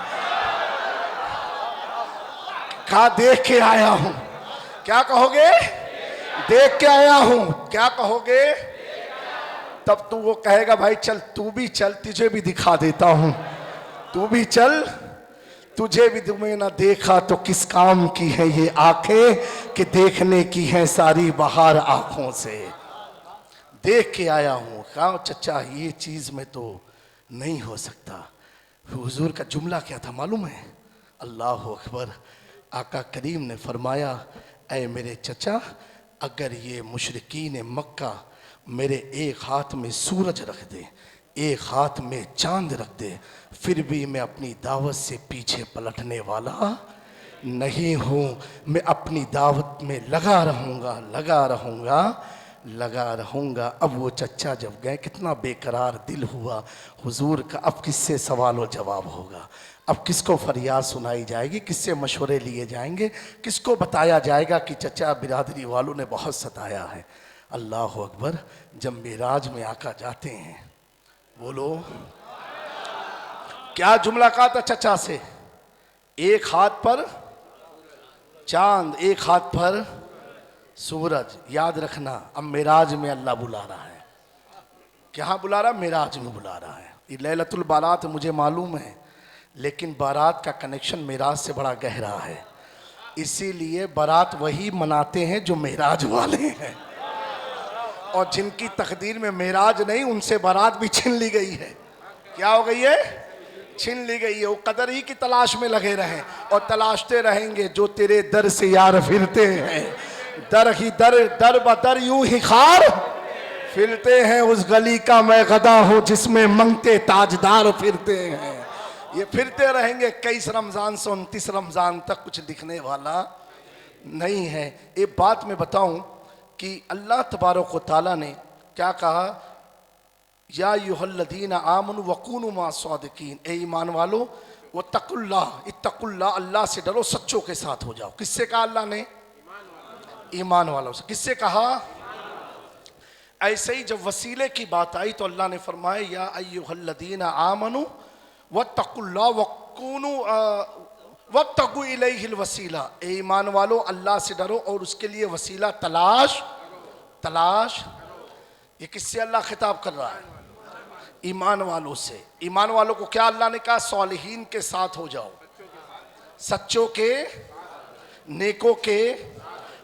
कहा देख के आया हूं। क्या कहोगे? देख के आया हूं। क्या कहोगे? तब तू वो कहेगा भाई चल तू भी चल, तुझे भी दिखा देता हूं, तू भी चल, तुझे भी तुम्हें ना देखा तो किस काम की है ये आंखें कि देखने की है सारी बहार आंखों से। देख के आया हूं। कहा चचा ये चीज में तो नहीं हो सकता। हुजूर का जुमला क्या था मालूम है? अल्लाह अकबर। आका करीम ने फरमाया, ऐ मेरे चचा, अगर ये मुशरिकीन मक्का मेरे एक हाथ में सूरज रख दे, एक हाथ में चांद रख दे, फिर भी मैं अपनी दावत से पीछे पलटने वाला नहीं हूँ। मैं अपनी दावत में लगा रहूँगा, लगा रहूँगा, लगा रहूँगा। अब वो चचा जब गए, कितना बेकरार दिल हुआ हुजूर का। अब किससे सवाल और जवाब होगा? अब किसको फरियाद सुनाई जाएगी? किससे मशवरे लिए जाएंगे? किसको बताया जाएगा कि चचा बिरादरी वालों ने बहुत सताया है? अल्लाह अकबर, जब मेराज में आका जाते हैं, बोलो क्या जुमला कहा था चचा से, एक हाथ पर चांद एक हाथ पर सूरज। याद रखना, अब मेराज में अल्लाह बुला रहा है। क्या बुला रहा है? मेराज में बुला रहा है। ये लैलतुल बारात मुझे मालूम है, लेकिन बारात का कनेक्शन मेराज से बड़ा गहरा है, इसीलिए बारात वही मनाते हैं जो मेराज वाले हैं, और जिनकी तकदीर में मेराज नहीं, उनसे बारात भी छीन ली गई है। क्या हो गई है? छीन ली गई है। वो कदर ही की तलाश में लगे रहें और तलाशते रहेंगे जो तेरे दर से यार फिरते हैं, दर ही दर, दर बदर यूं ही खार फिरते हैं। उस गली का मैं गदा हूं जिसमें मंगते ताजदार फिरते हैं। ये फिरते रहेंगे 21 रमजान से 29 रमजान तक, कुछ दिखने वाला नहीं है। एक बात मैं बताऊं कि अल्लाह तबारक व तआला ने क्या कहा, या अय्युहल्लज़ीना आमनू वकूनू मास्सादिकीन, ए ईमान वालो वत्तकुल्लाह, इत्तकुल्लाह, अल्लाह से डरो, सच्चों के साथ हो जाओ। किससे कहा अल्लाह ने? ईमान वालों से। किससे कहा? ऐसे ही जब वसीले की बात आई तो अल्लाह ने फरमाया या अय्युहल्लज़ीना आमनू वत्तकुल्लाह वकूनू वब्तगू इलैहिल वसीला, ए ईमान वालो अल्लाह से डरो और उसके लिए वसीला तलाश। ये किससे अल्लाह खिताब कर रहा है? ईमान वालों से। ईमान वालों को क्या अल्लाह ने कहा? सालिहीन के साथ हो जाओ, सच्चों के, नेकों के।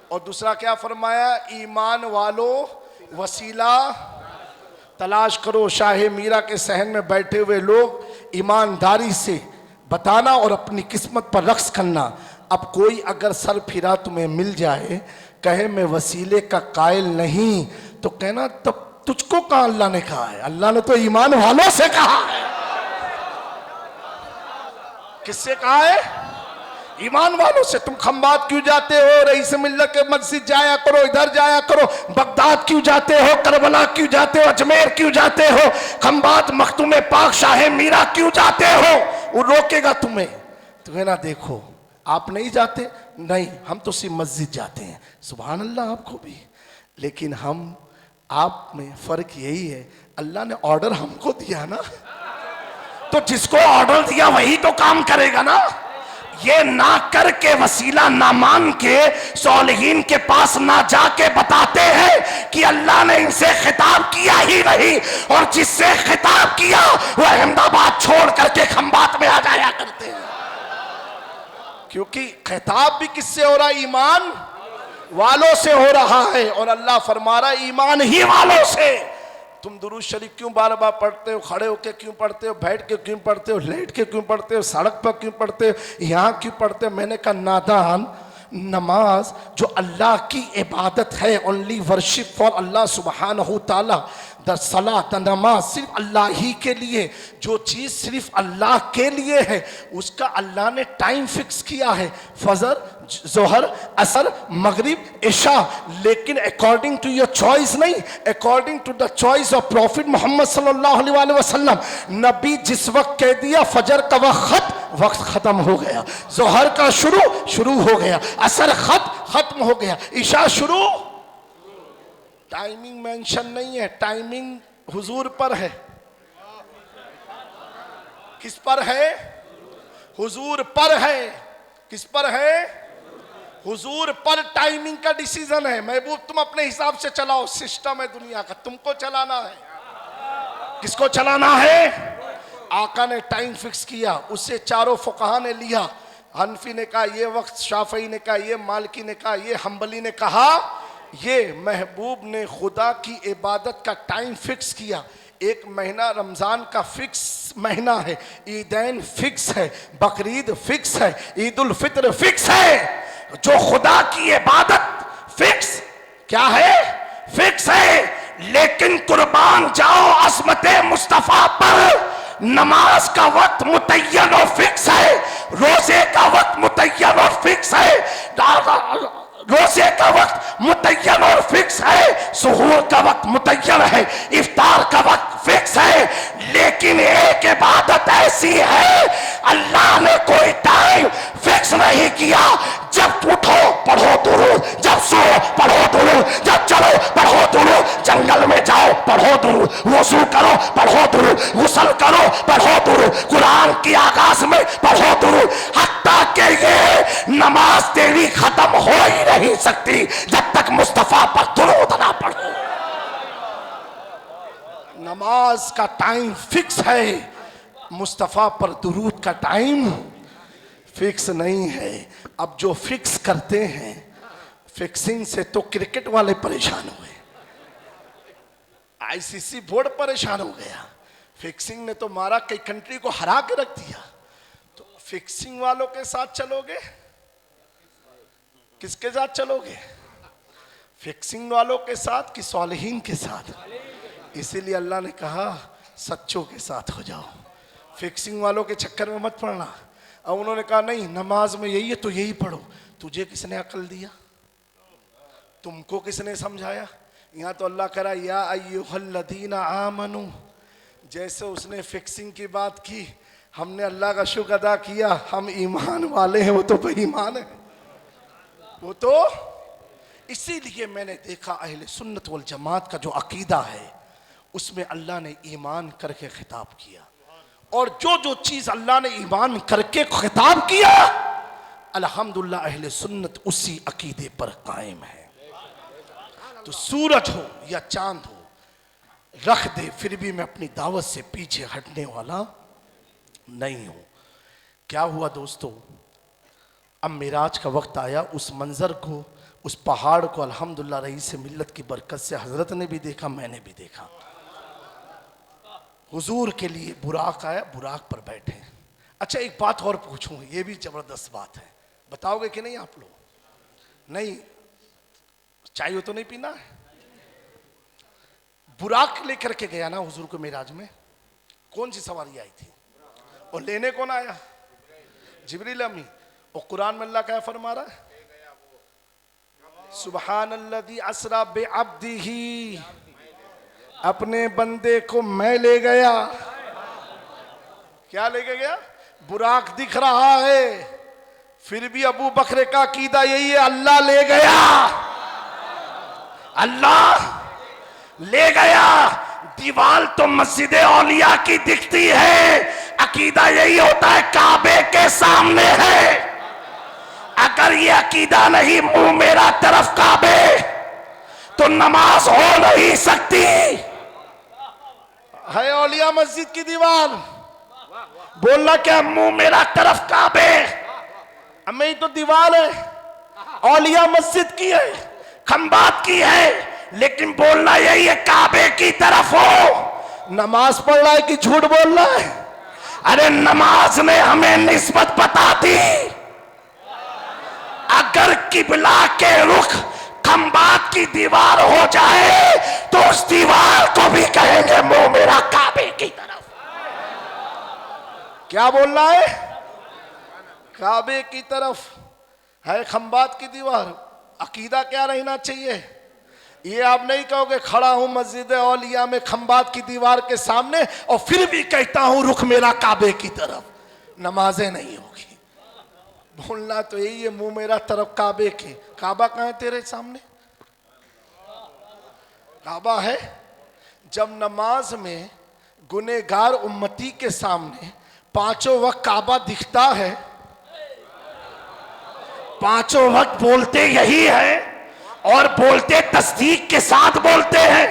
और दूसरा क्या फरमाया? ईमान वालों वसीला तलाश करो। शाह मीरा के सहन में बैठे हुए लोग ईमानदारी से बताना और अपनी किस्मत पर रक्स करना। अब कोई अगर सर फिरा तुम्हें मिल जाए, कहे मैं वसीले का कायल नहीं, तो कहना तब तुझको कहा अल्लाह ने कहा है? अल्लाह ने तो ईमान वालों से कहा है। किससे कहा है? ईमान वालों से। तुम खंबात क्यों जाते हो? रईस मिल्लत के मस्जिद जाया करो, इधर जाया करो। बगदाद क्यों जाते हो? करबला क्यों जाते हो? अजमेर क्यों जाते हो? खंबात मखदूम पाक शाह मीरा क्यों जाते हो? वो रोकेगा तुम्हें। तुम्हें ना देखो आप नहीं जाते, नहीं हम तो सिर्फ मस्जिद जाते हैं। सुभान अल्लाह आपको भी, लेकिन हम आप में फर्क यही है, अल्लाह ने ऑर्डर हमको दिया ना, तो जिसको ऑर्डर दिया वही तो काम करेगा ना। ये ना करके, वसीला ना मान के, सालिहीन के पास ना जाके बताते हैं कि अल्लाह ने इनसे खिताब किया ही नहीं, और जिससे खिताब किया वो अहमदाबाद छोड़ करके खंबात में आ जाया करते हैं। क्योंकि खिताब भी किससे हो रहा है? ईमान वालों से हो रहा है। और अल्लाह फरमा रहा है ईमान ही वालों से। तुम दुरूद शरीफ क्यों बार बार पढ़ते हो? खड़े होके क्यों पढ़ते हो? बैठ के क्यों पढ़ते हो? लेट के क्यों पढ़ते हो? सड़क पर क्यों पढ़ते हो? यहाँ क्यों पढ़ते हो? मैंने कहा नादान, नमाज जो अल्लाह की इबादत है, ओनली वर्शिप फॉर अल्लाह सुब्हानहू ताला, द सलात, नमाज सिर्फ अल्लाह ही के लिए। जो चीज़ सिर्फ अल्लाह के लिए है उसका अल्लाह ने टाइम फिक्स किया है, फजर, जोहर, असर, मगरिब, इशा, लेकिन अकॉर्डिंग टू योर चॉइस नहीं, according to the choice of prophet Muhammad सल्लल्लाहु अलैहि वसल्लम। नबी जिस वक्त कह दिया फजर का वक्त खत्म हो गया, जोहर का शुरू हो गया, असर खत्म हो गया, इशा शुरू। टाइमिंग मेंशन नहीं है, टाइमिंग हुजूर पर है। किस पर है? हुजूर पर है। किस पर है? हुजूर पर टाइमिंग का डिसीजन है। महबूब तुम अपने हिसाब से चलाओ, सिस्टम है दुनिया का, तुमको चलाना है। किसको चलाना है? आका ने टाइम फिक्स किया, उससे चारों फुकहा ने लिया। हनफी ने कहा ये वक्त, शाफई ने कहा ये, मालिकी ने कहा ये, हम्बली ने कहा ये। महबूब ने खुदा की इबादत का टाइम फिक्स किया। एक महीना रमज़ान का फिक्स महीना है, ईदैन फिक्स है, बकरीद फिक्स है, ईद उल फित्र फिक्स है। जो खुदा की इबादत फिक्स क्या है? फिक्स है। लेकिन कुर्बान जाओ असमते मुस्तफ़ा पर। नमाज का वक्त मुतय्यन और फिक्स है, रोजे का वक्त मुतय्यन और फिक्स है, रोजे का वक्त मुतय्यन और फिक्स है, सुहूर का वक्त मुतय्यन है, इफ्तार का वक्त फिक्स है। लेकिन एक इबादत ऐसी है अल्लाह ने कोई टाइम फिक्स नहीं किया। जब उठो पढ़ो दुरूद, जब सो पढ़ो दुरूद, जब चलो पढ़ो दुरूद। वजू करो पढ़ो दुरूद, गुस्ल करो पढ़ो दुरूद, कुरान की आगाज में पढ़ो दुरूद, हत्ता के ये नमाज तेरी खत्म हो ही नहीं सकती जब तक मुस्तफा पर दुरूद ना पढ़ो। नमाज का टाइम फिक्स है, मुस्तफा पर दुरूद का टाइम फिक्स नहीं है। अब जो फिक्स करते हैं, फिक्सिंग से तो क्रिकेट वाले परेशान हुए, आईसीसी बोर्ड परेशान हो गया, फिक्सिंग ने तो मारा, कई कंट्री को हरा के रख दिया। तो फिक्सिंग वालों के साथ चलोगे, किसके साथ चलोगे? फिक्सिंग वालों के साथ कि सालिहीन के साथ? इसीलिए अल्लाह ने कहा सच्चों के साथ हो जाओ, फिक्सिंग वालों के चक्कर में मत पड़ना। अब उन्होंने कहा नहीं, नमाज में यही है तो यही पढ़ो। तुझे किसने अकल दिया? तुमको किसने समझाया? यहाँ तो अल्लाह करा या अय्युहल्लदीना आमनू, जैसे उसने फिक्सिंग की बात की, हमने अल्लाह का शुक्र अदा किया, हम ईमान वाले हैं, वो तो बेईमान है। वो तो इसीलिए मैंने देखा अहले सुन्नत वल जमात का जो अकीदा है उसमें अल्लाह ने ईमान करके खिताब किया, और जो जो चीज अल्लाह ने ईमान करके खिताब किया अल्हम्दुलिल्लाह अहले सुन्नत उसी अकीदे पर कायम है। तो सूरज हो या चांद हो रख दे, फिर भी मैं अपनी दावत से पीछे हटने वाला नहीं हूं। क्या हुआ दोस्तों, अब मिराज का वक्त आया, उस मंजर को, उस पहाड़ को अल्हम्दुलिल्लाह रईस मिल्लत की बरकत से हजरत ने भी देखा, मैंने भी देखा। हुजूर के लिए बुराक आया, बुराक पर बैठे। अच्छा एक बात और पूछूं, ये भी जबरदस्त बात है, बताओगे कि नहीं आप लोग? नहीं, चाय तो नहीं पीना है? बुराक लेकर के गया ना हुजूर को मिराज में, कौन सी सवारी आई थी और लेने कौन आया? जिब्रील अमी। और कुरान में अल्लाह क्या फरमा रहा है? सुबहानल्लज़ी अस्रा बिअब्दिही, अपने बंदे को मैं ले गया। क्या लेके गया? बुराक दिख रहा है, फिर भी अबू बकर का अकीदा यही है, अल्लाह ले गया, अल्लाह ले गया। दीवार तो मस्जिद औलिया की दिखती है, अकीदा यही होता है काबे के सामने है। अगर ये अकीदा नहीं मुंह मेरा तरफ काबे, तो नमाज हो नहीं सकती। है औलिया मस्जिद की दीवार, बोलना क्या मुंह मेरा तरफ काबे, हमें ही तो दीवार है, औलिया मस्जिद की है, खंबात की है, लेकिन बोलना यही है काबे की तरफ हो। नमाज पढ़ रहा है कि झूठ बोल रहा है? अरे नमाज ने हमें निस्बत बता दी। अगर किबला के रुख खंबात की दीवार हो जाए तो उस दीवार को भी कहेंगे मुंह मेरा काबे की तरफ। क्या बोल रहा है? काबे की तरफ है खंबात की दीवार। अकीदा क्या रहना चाहिए? ये आप नहीं कहोगे खड़ा हूं मस्जिद औलिया में खंबात की दीवार के सामने और फिर भी कहता हूं रुख मेरा काबे की तरफ, नमाजें नहीं होगी। बोलना तो यही है मुंह मेरा तरफ काबे के। काबा कहाँ है तेरे सामने? काबा है। जब नमाज में गुनेगार उम्मती के सामने पांचों वक्त काबा दिखता है, पांचों वक्त बोलते यही है और बोलते तस्दीक के साथ बोलते हैं।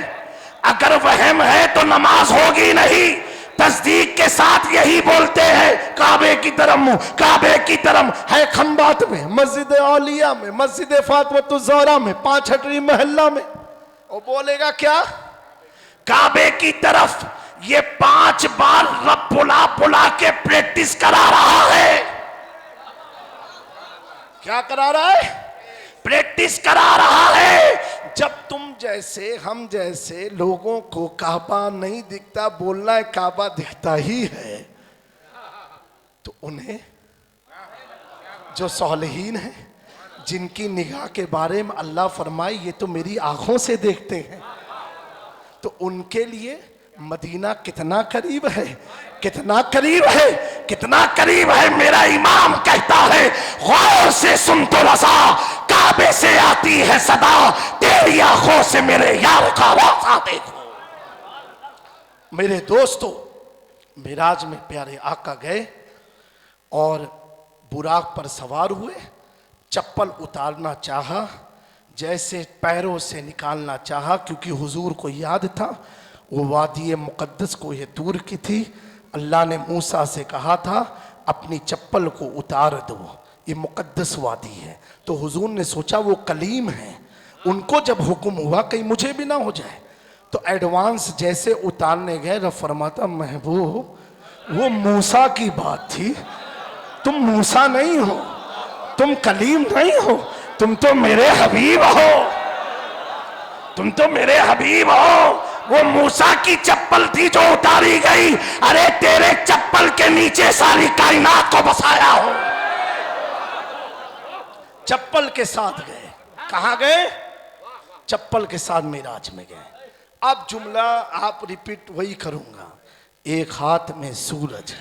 अगर वहम है तो नमाज होगी नहीं, तस्दीक के साथ यही बोलते हैं काबे की तरफ मुंह, काबे की तरफ है खंबात में, मस्जिद औलिया में, मस्जिद फातिमा में, 5 हटरी मोहल्ला में। और बोलेगा क्या? काबे की तरफ। ये 5 बार रब बुला बुला के प्रैक्टिस करा रहा है। क्या करा रहा है? प्रैक्टिस करा रहा है। जब तुम जैसे हम जैसे लोगों को काबा नहीं दिखता, बोलना है काबा दिखता ही है, तो उन्हें जो सालिहीन है, जिनकी निगाह के बारे में अल्लाह फरमाए ये तो मेरी आंखों से देखते हैं, तो उनके लिए मदीना कितना करीब है, कितना करीब है, कितना करीब है। मेरा इमाम कहता है गौर से सुन तो रसा, काबे से आती है सदा, तेरी आंखों से मेरे यार का वासा देखो। मेरे दोस्तों, मिराज में प्यारे आका गए और बुराक पर सवार हुए, चप्पल उतारना चाहा, जैसे पैरों से निकालना चाहा, क्योंकि हुजूर को याद था वो वादी मुक़द्दस को ये दूर की थी। अल्लाह ने मूसा से कहा था अपनी चप्पल को उतार दो, ये मुक़द्दस वादी है। तो हुजूर ने सोचा वो कलीम है, उनको जब हुक्म हुआ कहीं मुझे भी ना हो जाए, तो एडवांस जैसे उतारने गए, रब फरमाता महबूब वो मूसा की बात थी, तुम मूसा नहीं हो, तुम कलीम नहीं हो, तुम तो मेरे हबीब हो, तुम तो मेरे हबीब हो। वो मूसा की चप्पल थी जो उतारी गई, अरे तेरे चप्पल के नीचे सारी कायनात को बसाया हो। चप्पल के साथ गए, कहां गए? चप्पल के साथ मिराज में गए। अब जुमला आप रिपीट वही करूंगा, एक हाथ में सूरज,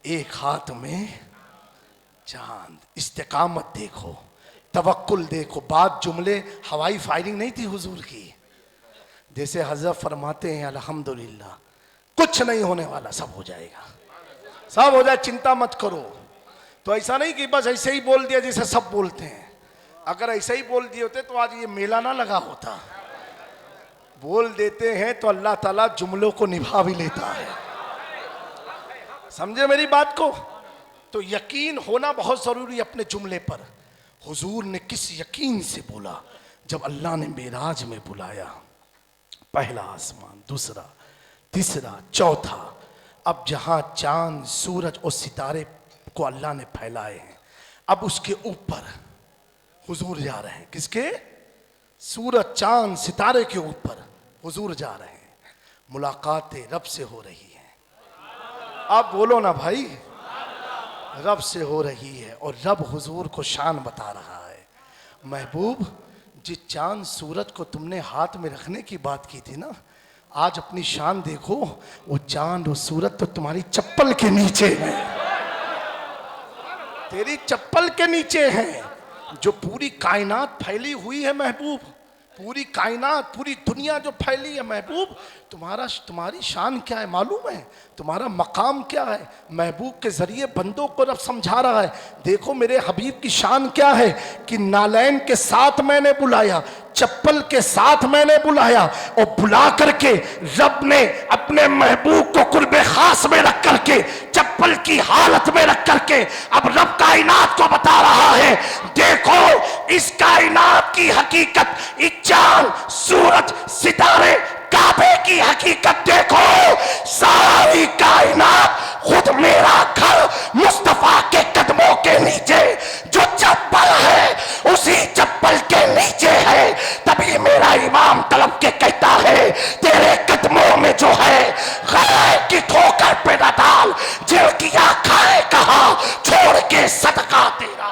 एक हाथ में चांद। इस्तिकामत देखो, तवक्कुल देखो। बात जुमले हवाई फायरिंग नहीं थी हुजूर की, जैसे हजरत फरमाते हैं अल्हम्दुलिल्लाह कुछ नहीं होने वाला, सब हो जाएगा, सब हो जाए, चिंता मत करो। तो ऐसा नहीं कि बस ऐसे ही बोल दिया जैसे सब बोलते हैं। अगर ऐसे ही बोल दिए होते तो आज ये मेला ना लगा होता। बोल देते हैं तो अल्लाह ताला जुमलों को निभा भी लेता है। समझे मेरी बात को? तो यकीन होना बहुत जरूरी अपने जुमले पर। हुजूर ने किस यकीन से बोला? जब अल्लाह ने मेराज में बुलाया, पहला आसमान, दूसरा, तीसरा, चौथा, अब जहां चांद सूरज और सितारे को अल्लाह ने फैलाए हैं, अब उसके ऊपर हुजूर जा रहे हैं। किसके? सूरज चांद सितारे के ऊपर हुजूर जा रहे हैं। मुलाकात रब से हो रही है। आप बोलो ना भाई, रब से हो रही है और रब हुजूर को शान बता रहा है। महबूब, जिस चांद सूरज को तुमने हाथ में रखने की बात की थी ना, आज अपनी शान देखो, वो चांद और सूरज तो तुम्हारी चप्पल के नीचे है, तेरी चप्पल के नीचे है। जो पूरी कायनात फैली हुई है महबूब, पूरी कायनात, पूरी दुनिया जो फैली है महबूब, तुम्हारी शान क्या है मालूम है? तुम्हारा मकाम क्या है? महबूब के जरिए बंदों को रब समझा रहा है। देखो मेरे हबीब की शान क्या है कि नालैन के साथ मैंने बुलाया, चप्पल के साथ मैंने बुलाया, और बुला करके रब ने अपने महबूब को कुर्बे खास में रख करके, चप्पल की हालत में रख करके अब रब कायनात को बता रहा है, देखो इस कायनात की हकीकत, इस चांद सूरज सितारे काबे की हकीकत देखो। सारी कायनात खुद मेरा घर मुस्तफा के कदमों के नीचे, जो चप्पल है उसी चप्पल के नीचे है। तभी मेरा इमाम तलब के कहता है, तेरे कदमों में जो है गैर की ठोकर पे न डाल, जिल किया खाए कहा छोड़ के सदका तेरा।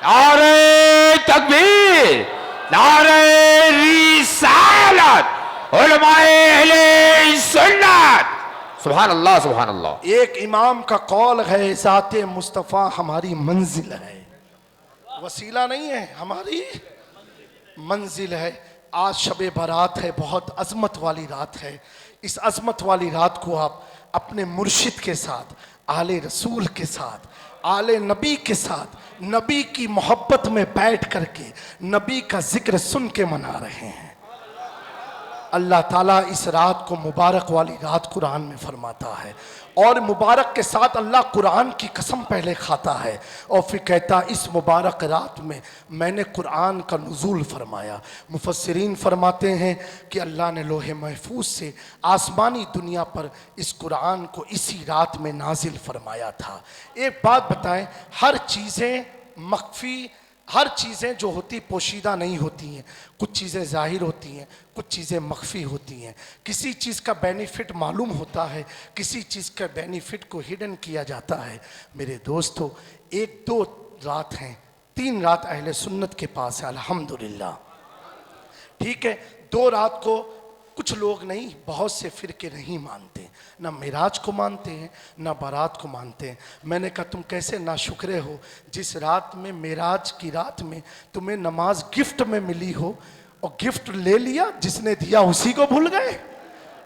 नारे तकबीर, नारे रिसालत, उलमाए अहले सुन्नत। सुभान अल्लाह, सुभान अल्लाह। एक इमाम का कौल है, ज़ाते मुस्तफ़ा हमारी मंजिल है, वसीला नहीं है, हमारी मंजिल है। आज शबे बारात है, बहुत अजमत वाली रात है। इस अजमत वाली रात को आप अपने मुर्शिद के साथ, आले रसूल के साथ, आले नबी के साथ, नबी की मोहब्बत में बैठ करके नबी का जिक्र सुन के मना रहे हैं। अल्लाह ताला इस रात को मुबारक वाली रात कुरान में फरमाता है, और मुबारक के साथ अल्लाह कुरान की कसम पहले खाता है और फिर कहता, इस मुबारक रात में मैंने कुरान का नुज़ूल फरमाया। मुफस्सिरीन फरमाते हैं कि अल्लाह ने लोहे महफूज से आसमानी दुनिया पर इस कुरान को इसी रात में नाजिल फरमाया था। एक बात बताएं, हर चीज़ें मख्फी, हर चीज़ें जो होती पोशीदा नहीं होती हैं, कुछ चीज़ें ज़ाहिर होती हैं, कुछ चीज़ें मख्फी होती हैं। किसी चीज़ का बेनिफिट मालूम होता है, किसी चीज़ का बेनिफिट को हिडन किया जाता है। मेरे दोस्तों, एक दो रात हैं, 3 रात अहले सुन्नत के पास है अल्हम्दुलिल्लाह, ठीक है। 2 रात को कुछ लोग नहीं, बहुत से फिरके नहीं मानते, ना मिराज को मानते हैं ना बारात को मानते हैं। मैंने कहा तुम कैसे नाशुक्रे हो, जिस रात में मिराज की रात में तुम्हें नमाज गिफ्ट में मिली हो, और गिफ्ट ले लिया, जिसने दिया उसी को भूल गए,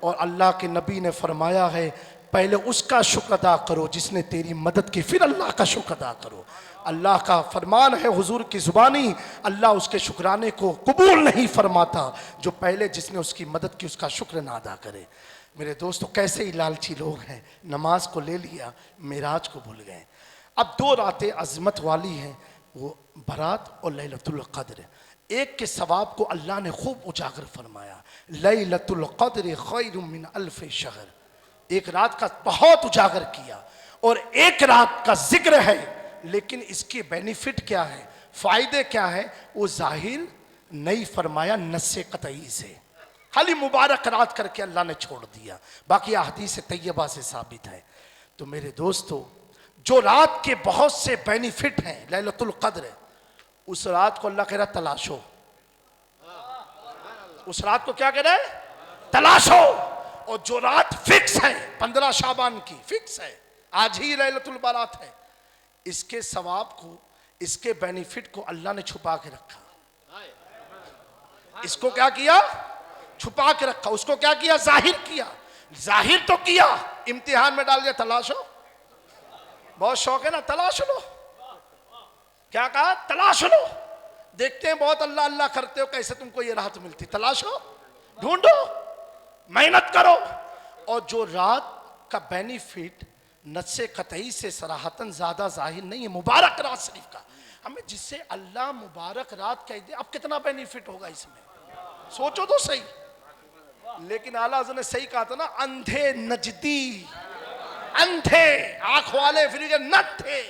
और अल्लाह के नबी ने फरमाया है पहले उसका शुक्र अदा करो जिसने तेरी मदद की, फिर अल्लाह का शुक्र अदा करो। अल्लाह का फरमान है हुजूर की ज़ुबानी, अल्लाह उसके शुक्राने को कबूल नहीं फरमाता जो पहले जिसने उसकी मदद की उसका शुक्र ना अदा करे। मेरे दोस्तों, कैसे ही लालची लोग हैं, नमाज को ले लिया, मेराज को भूल गए। अब 2 रातें अज़मत वाली हैं, वो बरात और लैलतुल क़द्र। एक के सवाब को अल्लाह ने खूब उजागर फरमाया, लैलतुल क़द्र खैरुम मिन अल्फ़ शहर। एक रात का बहुत उजागर किया और एक रात का जिक्र है, लेकिन इसके बेनिफिट क्या है, फायदे क्या है, वो जाहिर नहीं फरमाया नस्से कतई से, खाली मुबारक रात करके अल्लाह ने छोड़ दिया, बाकी हदीस तैयबा से साबित है। तो मेरे दोस्तों, जो रात के बहुत से बेनिफिट हैं लैलतुल क़द्र, उस रात को अल्लाह कह रहा तलाशो। उस रात को क्या कह रहा है, तलाशो। और जो रात फिक्स है 15 शाबान की, फिक्स है, आज ही लैलतुल बारात है, इसके सवाब को, इसके बेनिफिट को अल्लाह ने छुपा के रखा। इसको क्या किया, छुपा के रखा। उसको क्या किया, जाहिर किया। जाहिर तो किया, इम्तिहान में डाल दिया, तलाशो। बहुत शौक है ना, तलाश लो। क्या कहा, तलाश लो। देखते हैं बहुत अल्लाह अल्लाह करते हो, कैसे तुमको ये राहत मिलती, तलाशो, ढूंढो, मेहनत करो। और जो रात का बेनिफिट नस्से कतई से सराहतन ज्यादा जाहिर नहीं है, मुबारक रात शरीफ का, हमें जिससे अल्लाह मुबारक रात कह दे, अब कितना बेनिफिट होगा इसमें, सोचो तो सही। लेकिन आला हज़रत ने सही कहा था ना, अंधे नजदी, अंधे आंख वाले फिर ये न थे,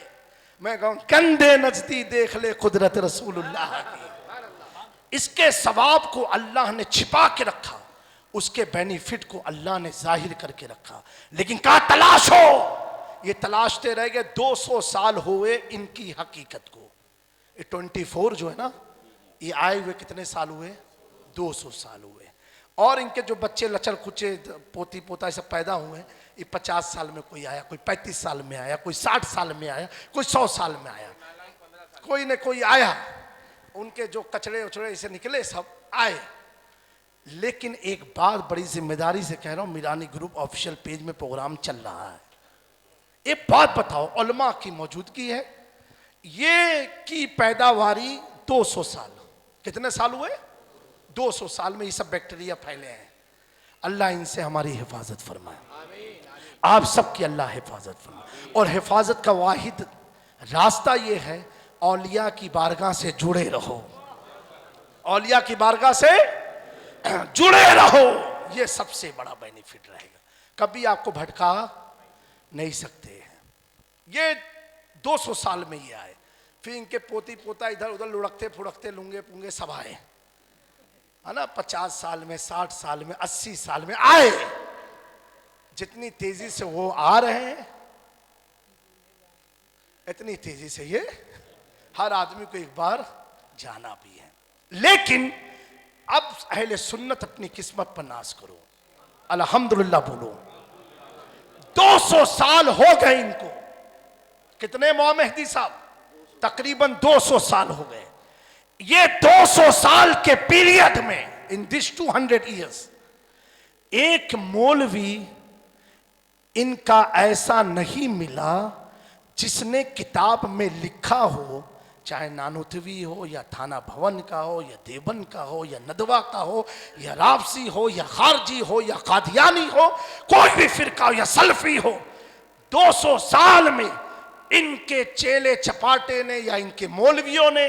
मैं कहूं कंधे नजदी देख ले कुदरत रसूलुल्लाह की। इसके सवाब को अल्लाह ने छिपा के रखा, उसके बेनिफिट को अल्लाह ने जाहिर करके रखा। लेकिन कहा तलाशो, ये तलाशते रह गए। 200 साल हुए इनकी हकीकत को। ये 24 जो है ना, ये आए हुए कितने साल हुए, 200 साल हुए। और इनके जो बच्चे लचल कुचे पोती पोता सब पैदा हुए, ये 50 साल में कोई आया, कोई 35 साल में आया, कोई 60 साल में आया, कोई 100 साल में आया, कोई न कोई आया। उनके जो कचड़े उचड़े इसे निकले सब आए। लेकिन एक बात बड़ी जिम्मेदारी से कह रहा हूं, मीरानी ग्रुप ऑफिशियल पेज में प्रोग्राम चल रहा है, एक बात बताओ, उलमा की मौजूदगी है, ये की पैदावारी 200 साल, कितने साल हुए, 200 साल में ये सब बैक्टीरिया फैले हैं। अल्लाह इनसे हमारी हिफाजत फरमाए, आप सबकी अल्लाह हिफाजत फरमाए। और हिफाजत का वाहिद रास्ता ये है, औलिया की बारगाह से जुड़े रहो, औलिया की बारगाह से जुड़े रहो, ये सबसे बड़ा बेनिफिट रहेगा। कभी आपको भटका नहीं सकते हैं। ये 200 साल में ये आए, फिर इनके पोती पोता इधर उधर लुढ़कते फुड़कते लुंगे पुंगे सब आए, है ना, 50 साल में, 60 साल में, 80 साल में आए। जितनी तेजी से वो आ रहे हैं, इतनी तेजी से ये हर आदमी को एक बार जाना भी है। लेकिन अब अहले सुन्नत अपनी किस्मत पर नाज करो, अल्हम्दुलिल्लाह बोलो। 200 साल हो गए इनको, कितने मौला मेहदी साहब, तकरीबन 200 साल हो गए। ये 200 साल के पीरियड में, इन दिस 200 ईयर्स, एक मौलवी इनका ऐसा नहीं मिला जिसने किताब में लिखा हो, चाहे नानुतवी हो या थाना भवन का हो या देवबंद का हो या नदवा का हो या रावसी हो या खारजी हो या कादियानी हो, कोई भी फिरका हो या सल्फी हो, 200 साल में इनके चेले चपाटे ने या इनके मौलवियों ने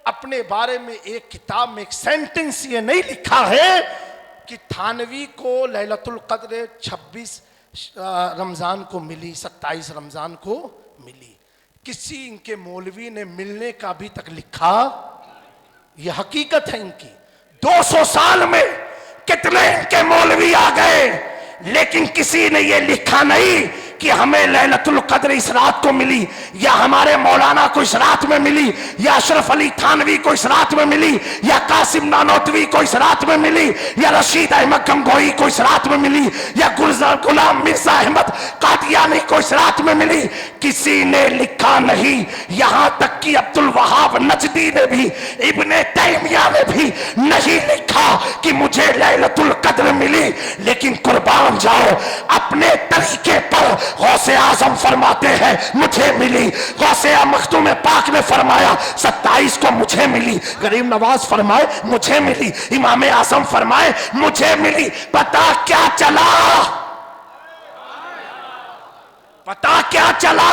अपने बारे में एक किताब में एक सेंटेंस ये नहीं लिखा है कि थानवी को लैलतुल क़द्र 26 रमज़ान को मिली, 27 रमज़ान को मिली। किसी इनके मौलवी ने मिलने का अभी तक लिखा, यह हकीकत है इनकी। 200 साल में कितने इनके मौलवी आ गए, लेकिन किसी ने यह लिखा नहीं कि हमें लैलतुल कद्र इस रात को मिली, या हमारे मौलाना को इस रात में मिली, या अशरफ अली थानवी को इस रात में मिली, या कासिम नानोतवी को इस रात में मिली, या रशीद अहमद गंगोई को इस रात में मिली, या गुलाम मिर्जा अहमद कादियानी को इस रात में मिली, किसी ने लिखा नहीं। यहां तक कि अब्दुल वहाब नजदी ने भी, इब्ने तैमिया ने भी नहीं लिखा कि मुझे लैलतुल कद्र मिली। लेकिन कुर्बान जाओ, अपने तरीके पर गौसे आजम फरमाते हैं मुझे मिली, गौसे मखदूम पाक ने फरमाया 27 को मुझे मिली, गरीब नवाज फरमाए मुझे मिली, इमाम आजम फरमाए मुझे मिली। पता क्या चला? पता क्या चला?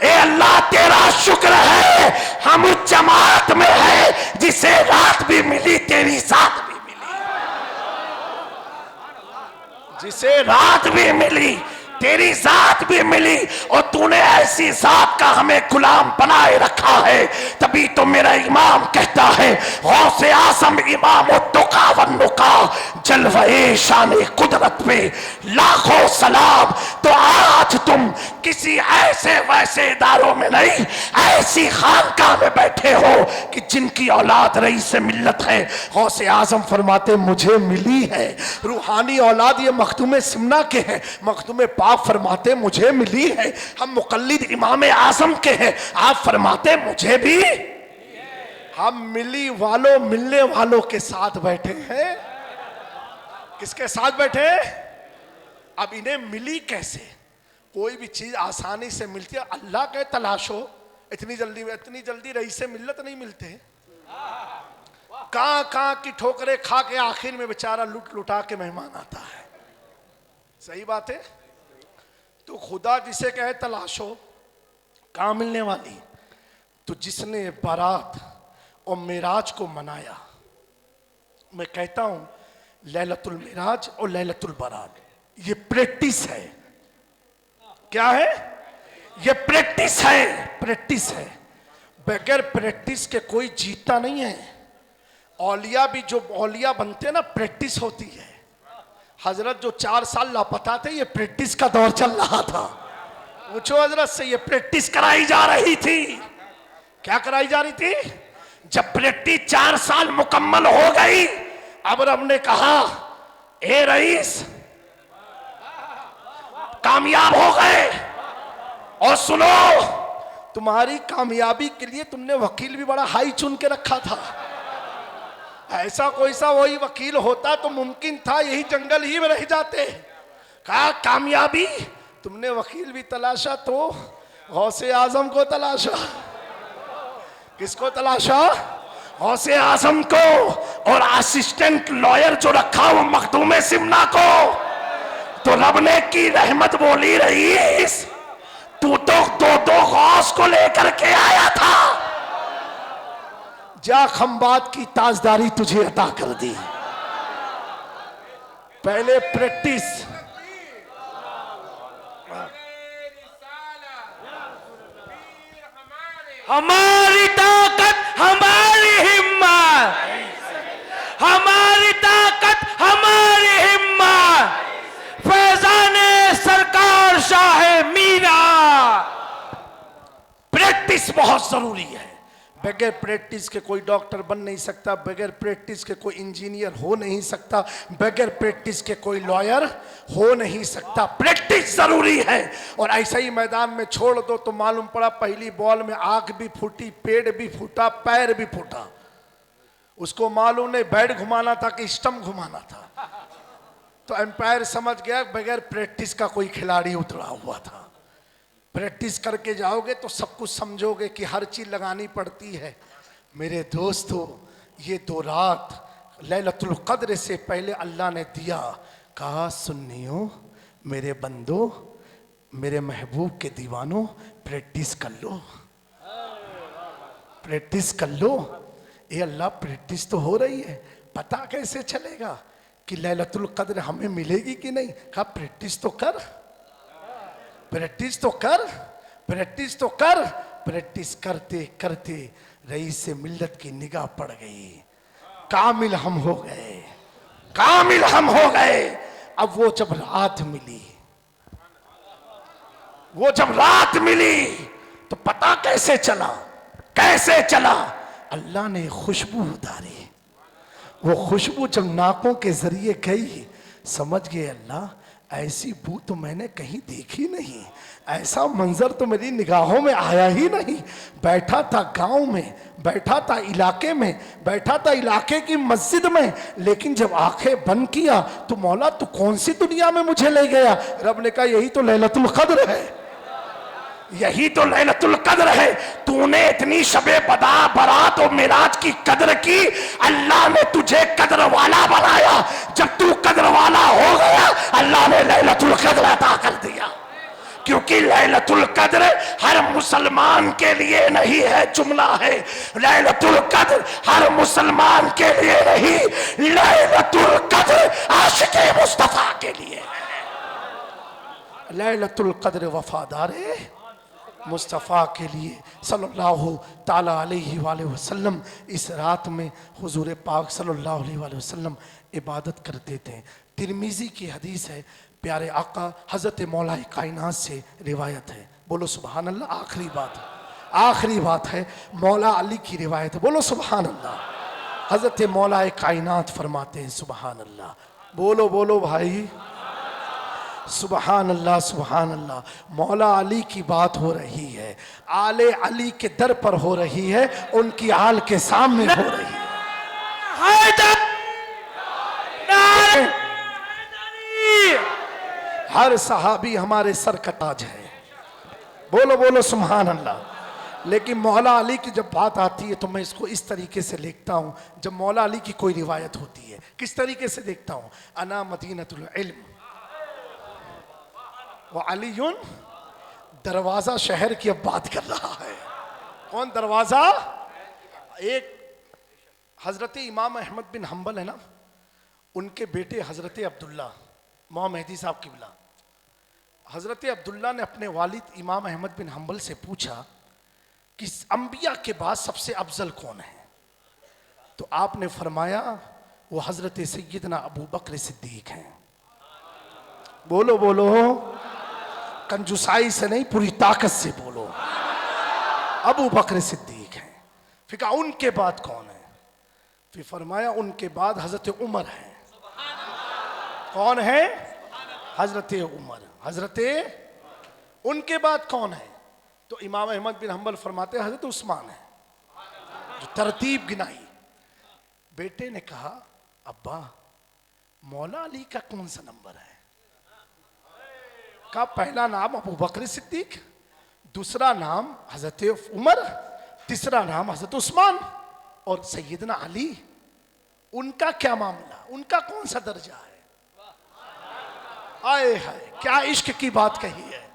ए अल्लाह तेरा शुक्र है हम उस जमात में है जिसे रात भी मिली, तेरी साथ भी मिली, जिसे रात भी मिली, तेरी जात भी मिली, और तूने ऐसी जात का हमें गुलाम बनाए रखा है। तभी तो मेरा इमाम कहता है गौसे आजम इमाम तुका वन्नुका, जलवे शान कुदरत पे लाखों सलाम। तो आज तुम किसी ऐसे वैसे इदारों में नहीं, ऐसी खानकाह में बैठे हो कि जिनकी औलाद रईस मिल्लत है। गौसे आजम फरमाते मुझे मिली है, रूहानी औलाद ये मखदूम सिमना के हैं, मखदूम आप फरमाते मुझे मिली है। हम मुकल्लिद इमाम आजम के हैं, आप फरमाते मुझे भी। हम मिली वालों, मिलने वालों के साथ बैठे हैं। किसके साथ बैठे? अब इन्हें मिली कैसे? कोई भी चीज आसानी से मिलती है, अल्लाह के तलाशो। इतनी जल्दी रईस मिल्लत नहीं मिलते। कहां की ठोकरें खा के आखिर में बेचारा लुट लुटा के मेहमान आता है। सही बात है। तो खुदा जिसे कहे तलाशो, कहां मिलने वाली? तो जिसने बारात और मेराज को मनाया, मैं कहता हूं लैलतुल मेराज और लैलतुल बारात ये प्रैक्टिस है। क्या है? ये प्रैक्टिस है, प्रैक्टिस है। बगैर प्रैक्टिस के कोई जीतता नहीं है। औलिया भी जो औलिया बनते हैं ना, प्रैक्टिस होती है। हजरत जो 4 साल लापता थे, ये प्रैक्टिस का दौर चल रहा था। पूछो हजरत से, ये प्रैक्टिस कराई जा रही थी। क्या कराई जा रही थी? जब प्रैक्टिस 4 साल मुकम्मल हो गई, अब रब ने कहा ए रईस कामयाब हो गए, और सुनो तुम्हारी कामयाबी के लिए तुमने वकील भी बड़ा हाई चुन के रखा था। ऐसा कोई सा वही वकील होता तो मुमकिन था यही जंगल ही में रह जाते। कहा कामयाबी तुमने वकील भी तलाशा तो गौसे आजम को तलाशा। किसको तलाशा? गौसे आजम को। और असिस्टेंट लॉयर जो रखा वो मखदूम सिमना को। तो रब ने की रहमत बोली रईस, तू तो दो गौस को लेकर के आया था, जा खंबात की ताजदारी तुझे अता कर दी। पहले प्रैक्टिस। हमारी ताकत हमारी हिम्मत, हमारी ताकत हमारी हिम्मत, फैजाने सरकार शाह मीरा। प्रैक्टिस बहुत जरूरी है। बगैर प्रैक्टिस के कोई डॉक्टर बन नहीं सकता, बगैर प्रैक्टिस के कोई इंजीनियर हो नहीं सकता, बगैर प्रैक्टिस के कोई लॉयर हो नहीं सकता। प्रैक्टिस जरूरी है। और ऐसा ही मैदान में छोड़ दो तो मालूम पड़ा पहली बॉल में आंख भी फूटी, पेड़ भी फूटा, पैर भी फूटा। उसको मालूम नहीं बैट घुमाना था कि स्टंप घुमाना था। तो एम्पायर समझ गया बगैर प्रैक्टिस का कोई खिलाड़ी उतरा हुआ था। प्रैक्टिस करके जाओगे तो सब कुछ समझोगे कि हर चीज लगानी पड़ती है। मेरे दोस्तों, ये 2 रात लैलतुल कद्र से पहले अल्लाह ने दिया। कहा सुन्नियों, मेरे बंदो, मेरे महबूब के दीवानों, प्रैक्टिस कर लो, प्रैक्टिस कर लो। ये अल्लाह प्रैक्टिस तो हो रही है, पता कैसे चलेगा कि लैलतुल कद्र हमें मिलेगी कि नहीं? कहा प्रैक्टिस तो कर, प्रैक्टिस तो कर, प्रैक्टिस तो कर। प्रैक्टिस करते करते रईस से मिल्लत की निगाह पड़ गई। कामिल हम हो गए, कामिल हम हो गए। अब वो जब रात मिली, वो जब रात मिली तो पता कैसे चला, कैसे चला? अल्लाह ने खुशबू उतारी। वो खुशबू जब नाकों के जरिए गई, समझ गए अल्लाह ऐसी बू तो मैंने कहीं देखी नहीं, ऐसा मंजर तो मेरी निगाहों में आया ही नहीं। बैठा था गांव में, बैठा था इलाके में, बैठा था इलाके की मस्जिद में, लेकिन जब आंखें बंद किया तो मौला तू कौन सी दुनिया में मुझे ले गया? रब ने कहा यही तो लैलतुल कद्र है, यही तो लैलतुल कद्र है। तूने इतनी शबे बरात और मिराज की कद्र की, अल्लाह ने तुझे कद्र वाला बनाया। जब तू कद्र वाला हो गया, अल्लाह ने लैलतुल कद्र अता कर दिया। क्योंकि लैलतुल कद्र हर मुसलमान के लिए नहीं है, जुमला है। लैलतुल कद्र हर मुसलमान के लिए नहीं, लैलतुल कद्र आशिक़े मुस्तफा के लिए है। लैलतुल कद्र वफादारे मुस्तफ़ा के लिए सल्लल्लाहु ताला अलैहि वसल्लम इस रात में हुजूर पाक सल्लल्लाहु अलैहि वसल्लम इबादत करते थे। तिरमिज़ी की हदीस है, प्यारे आका हज़रत मौलाए कायनात से रिवायत है। बोलो सुभान अल्लाह। आखिरी बात है, मौला अली की रिवायत है। बोलो सुभान अल्लाह। हज़रत मौलाए कायनात फरमाते हैं सुभान अल्लाह। बोलो बोलो भाई, सुबहान अल्लाह सुबहान अल्लाह। मौला अली की बात हो रही है, आले अली के दर पर हो रही है, उनकी आल के सामने हो रही है। हर सहाबी हमारे सर का ताज है। बोलो बोलो सुबहान अल्लाह। लेकिन मौला अली की जब बात आती है तो मैं इसको इस तरीके से लिखता हूँ। जब मौला अली की कोई रिवायत होती है, किस तरीके से देखता हूँ? अना मदीनतुल इल्म वो अलीयुन, दरवाजा शहर की अब बात कर रहा है। कौन दरवाजा? एक हजरत इमाम अहमद बिन हम्बल है ना, उनके बेटे हजरत अब्दुल्ला मौ मेहदी साहब किबला, हजरत अब्दुल्ला ने अपने वालिद इमाम अहमद बिन हम्बल से पूछा कि अंबिया के बाद सबसे अफजल कौन है? तो आपने फरमाया वो हजरत सैयदना अबू बकर सिद्दीक हैं। बोलो बोलो, कंजूसाई से नहीं, पूरी ताकत से बोलो। अबू बकर सिद्दीक हैं। फिर कहा उनके बाद कौन है? फिर फरमाया उनके बाद हजरत उमर है। कौन है? हजरत उमर। हजरत उनके बाद कौन है? तो इमाम अहमद बिन हम्बल फरमाते हजरत उस्मान है, जो तरतीब गिनाई। बेटे ने कहा अब्बा मौला अली का कौन सा नंबर है? का पहला नाम अबू बकर सिद्दीक, दूसरा नाम हजरत उमर, तीसरा नाम हजरत उस्मान और सैयदना अली। उनका क्या मामला? उनका कौन सा दर्जा है? आए हाय, क्या इश्क की बात कही है।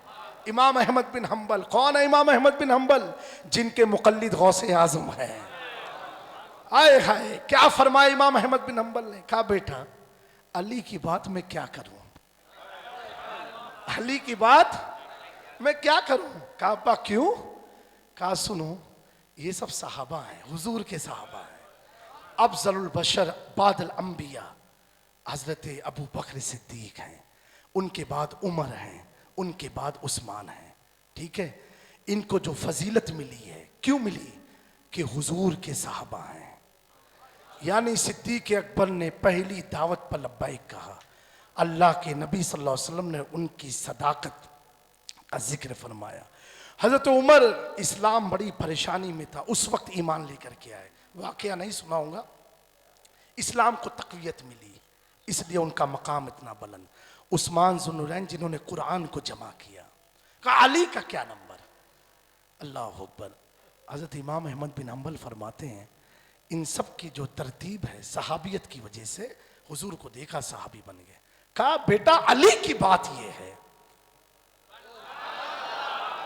इमाम अहमद बिन हम्बल। कौन है इमाम अहमद बिन हम्बल? जिनके मुकल्लिद गौसे आजम है। आए हाय, क्या फरमाया इमाम अहमद बिन हम्बल ने? कहा बेटा अली की बात मैं क्या करूं, अली की बात मैं क्या करूं? कहा अब्बा क्यों? कहा सुनो, ये सब सहाबा हैं, हुजूर के सहाबा हैं। अफजलुल बशर बादल अंबिया हजरत अबू बकर सिद्दीक हैं, उनके बाद उमर हैं, उनके बाद उस्मान हैं। ठीक है, इनको जो फजीलत मिली है, क्यों मिली? कि हुजूर के सहाबा हैं। यानी सिद्दीक अकबर ने पहली दावत पर लब्बैक कहा। अल्लाह के नबी सल्लल्लाहु अलैहि वसल्लम ने उनकी सदाकत का जिक्र फरमाया। हज़रत उमर इस्लाम बड़ी परेशानी में था, उस वक्त ईमान लेकर के आए। वाक़या नहीं सुनाऊंगा। इस्लाम को तक़वियत मिली, इसलिए उनका मकाम इतना बुलंद। उस्मान ज़ुन्नुरैन जिन्होंने कुरान को जमा किया। कहा अली का क्या नंबर? अल्लाह अकबर। हज़रत इमाम अहमद बिन हम्बल फरमाते हैं इन सब की जो तरतीब है सहाबियत की वजह से हुजूर को देखा सहाबी बन गए। कहा बेटा अली की बात यह है,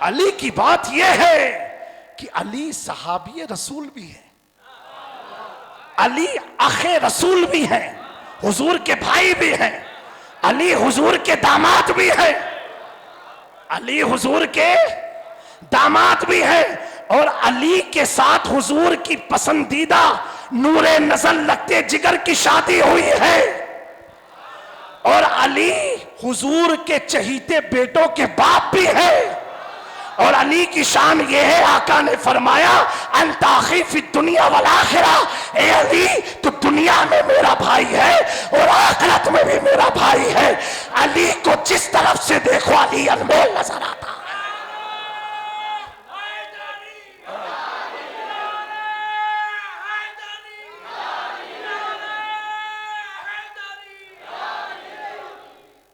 अली की बात यह है कि अली सहाबी रसूल भी है, अली आखे रसूल भी है, हुजूर के भाई भी हैं, अली हुजूर के दामाद भी है, अली हुजूर के दामाद भी है, और अली के साथ हुजूर की पसंदीदा नूरे नजर लगते जिगर की शादी हुई है, और अली हुजूर के चहीते बेटों के बाप भी है। और अली की शान ये है, आका ने फरमाया अंता अखी फी दुनिया वल आखिरा, ए अली तो दुनिया में मेरा भाई है और आखिरत में भी मेरा भाई है। अली को जिस तरफ से देखो अली अनमोल नजर आता है।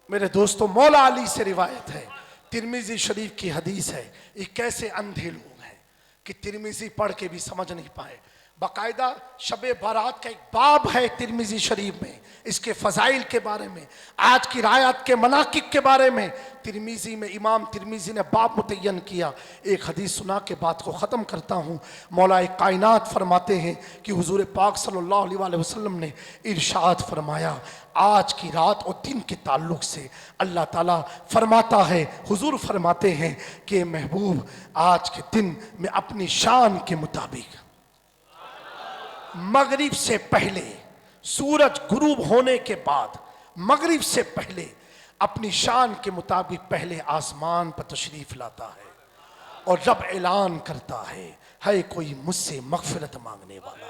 मेरे दोस्तों, मौला अली से रिवायत है, तिरमिजी शरीफ की हदीस है। ये कैसे अंधे लोग हैं कि तिरमिजी पढ़ के भी समझ नहीं पाए। बाकायदा शबे बारात का एक बाब है तिरमिजी शरीफ में, इसके फजाइल के बारे में, आज की रायत के मनाकिब के बारे में तिरमिजी में इमाम तिरमिजी ने बाब मुतय्यन किया। एक हदीस सुना के बात को ख़त्म करता हूँ। मौलाए कायनात फरमाते हैं कि हुजूर पाक सल्लल्लाहु अलैहि वसल्लम ने इरशाद फरमाया, आज की रात और दिन के ताल्लुक से अल्लाह ताला फरमाता है, हुजूर फरमाते हैं कि महबूब आज के दिन में अपनी शान के मुताबिक मगरिब से पहले, सूरज गुरूब होने के बाद, मगरिब से पहले अपनी शान के मुताबिक पहले आसमान पर तशरीफ लाता है और रब ऐलान करता है कोई मुझसे मगफिरत मांगने वाला,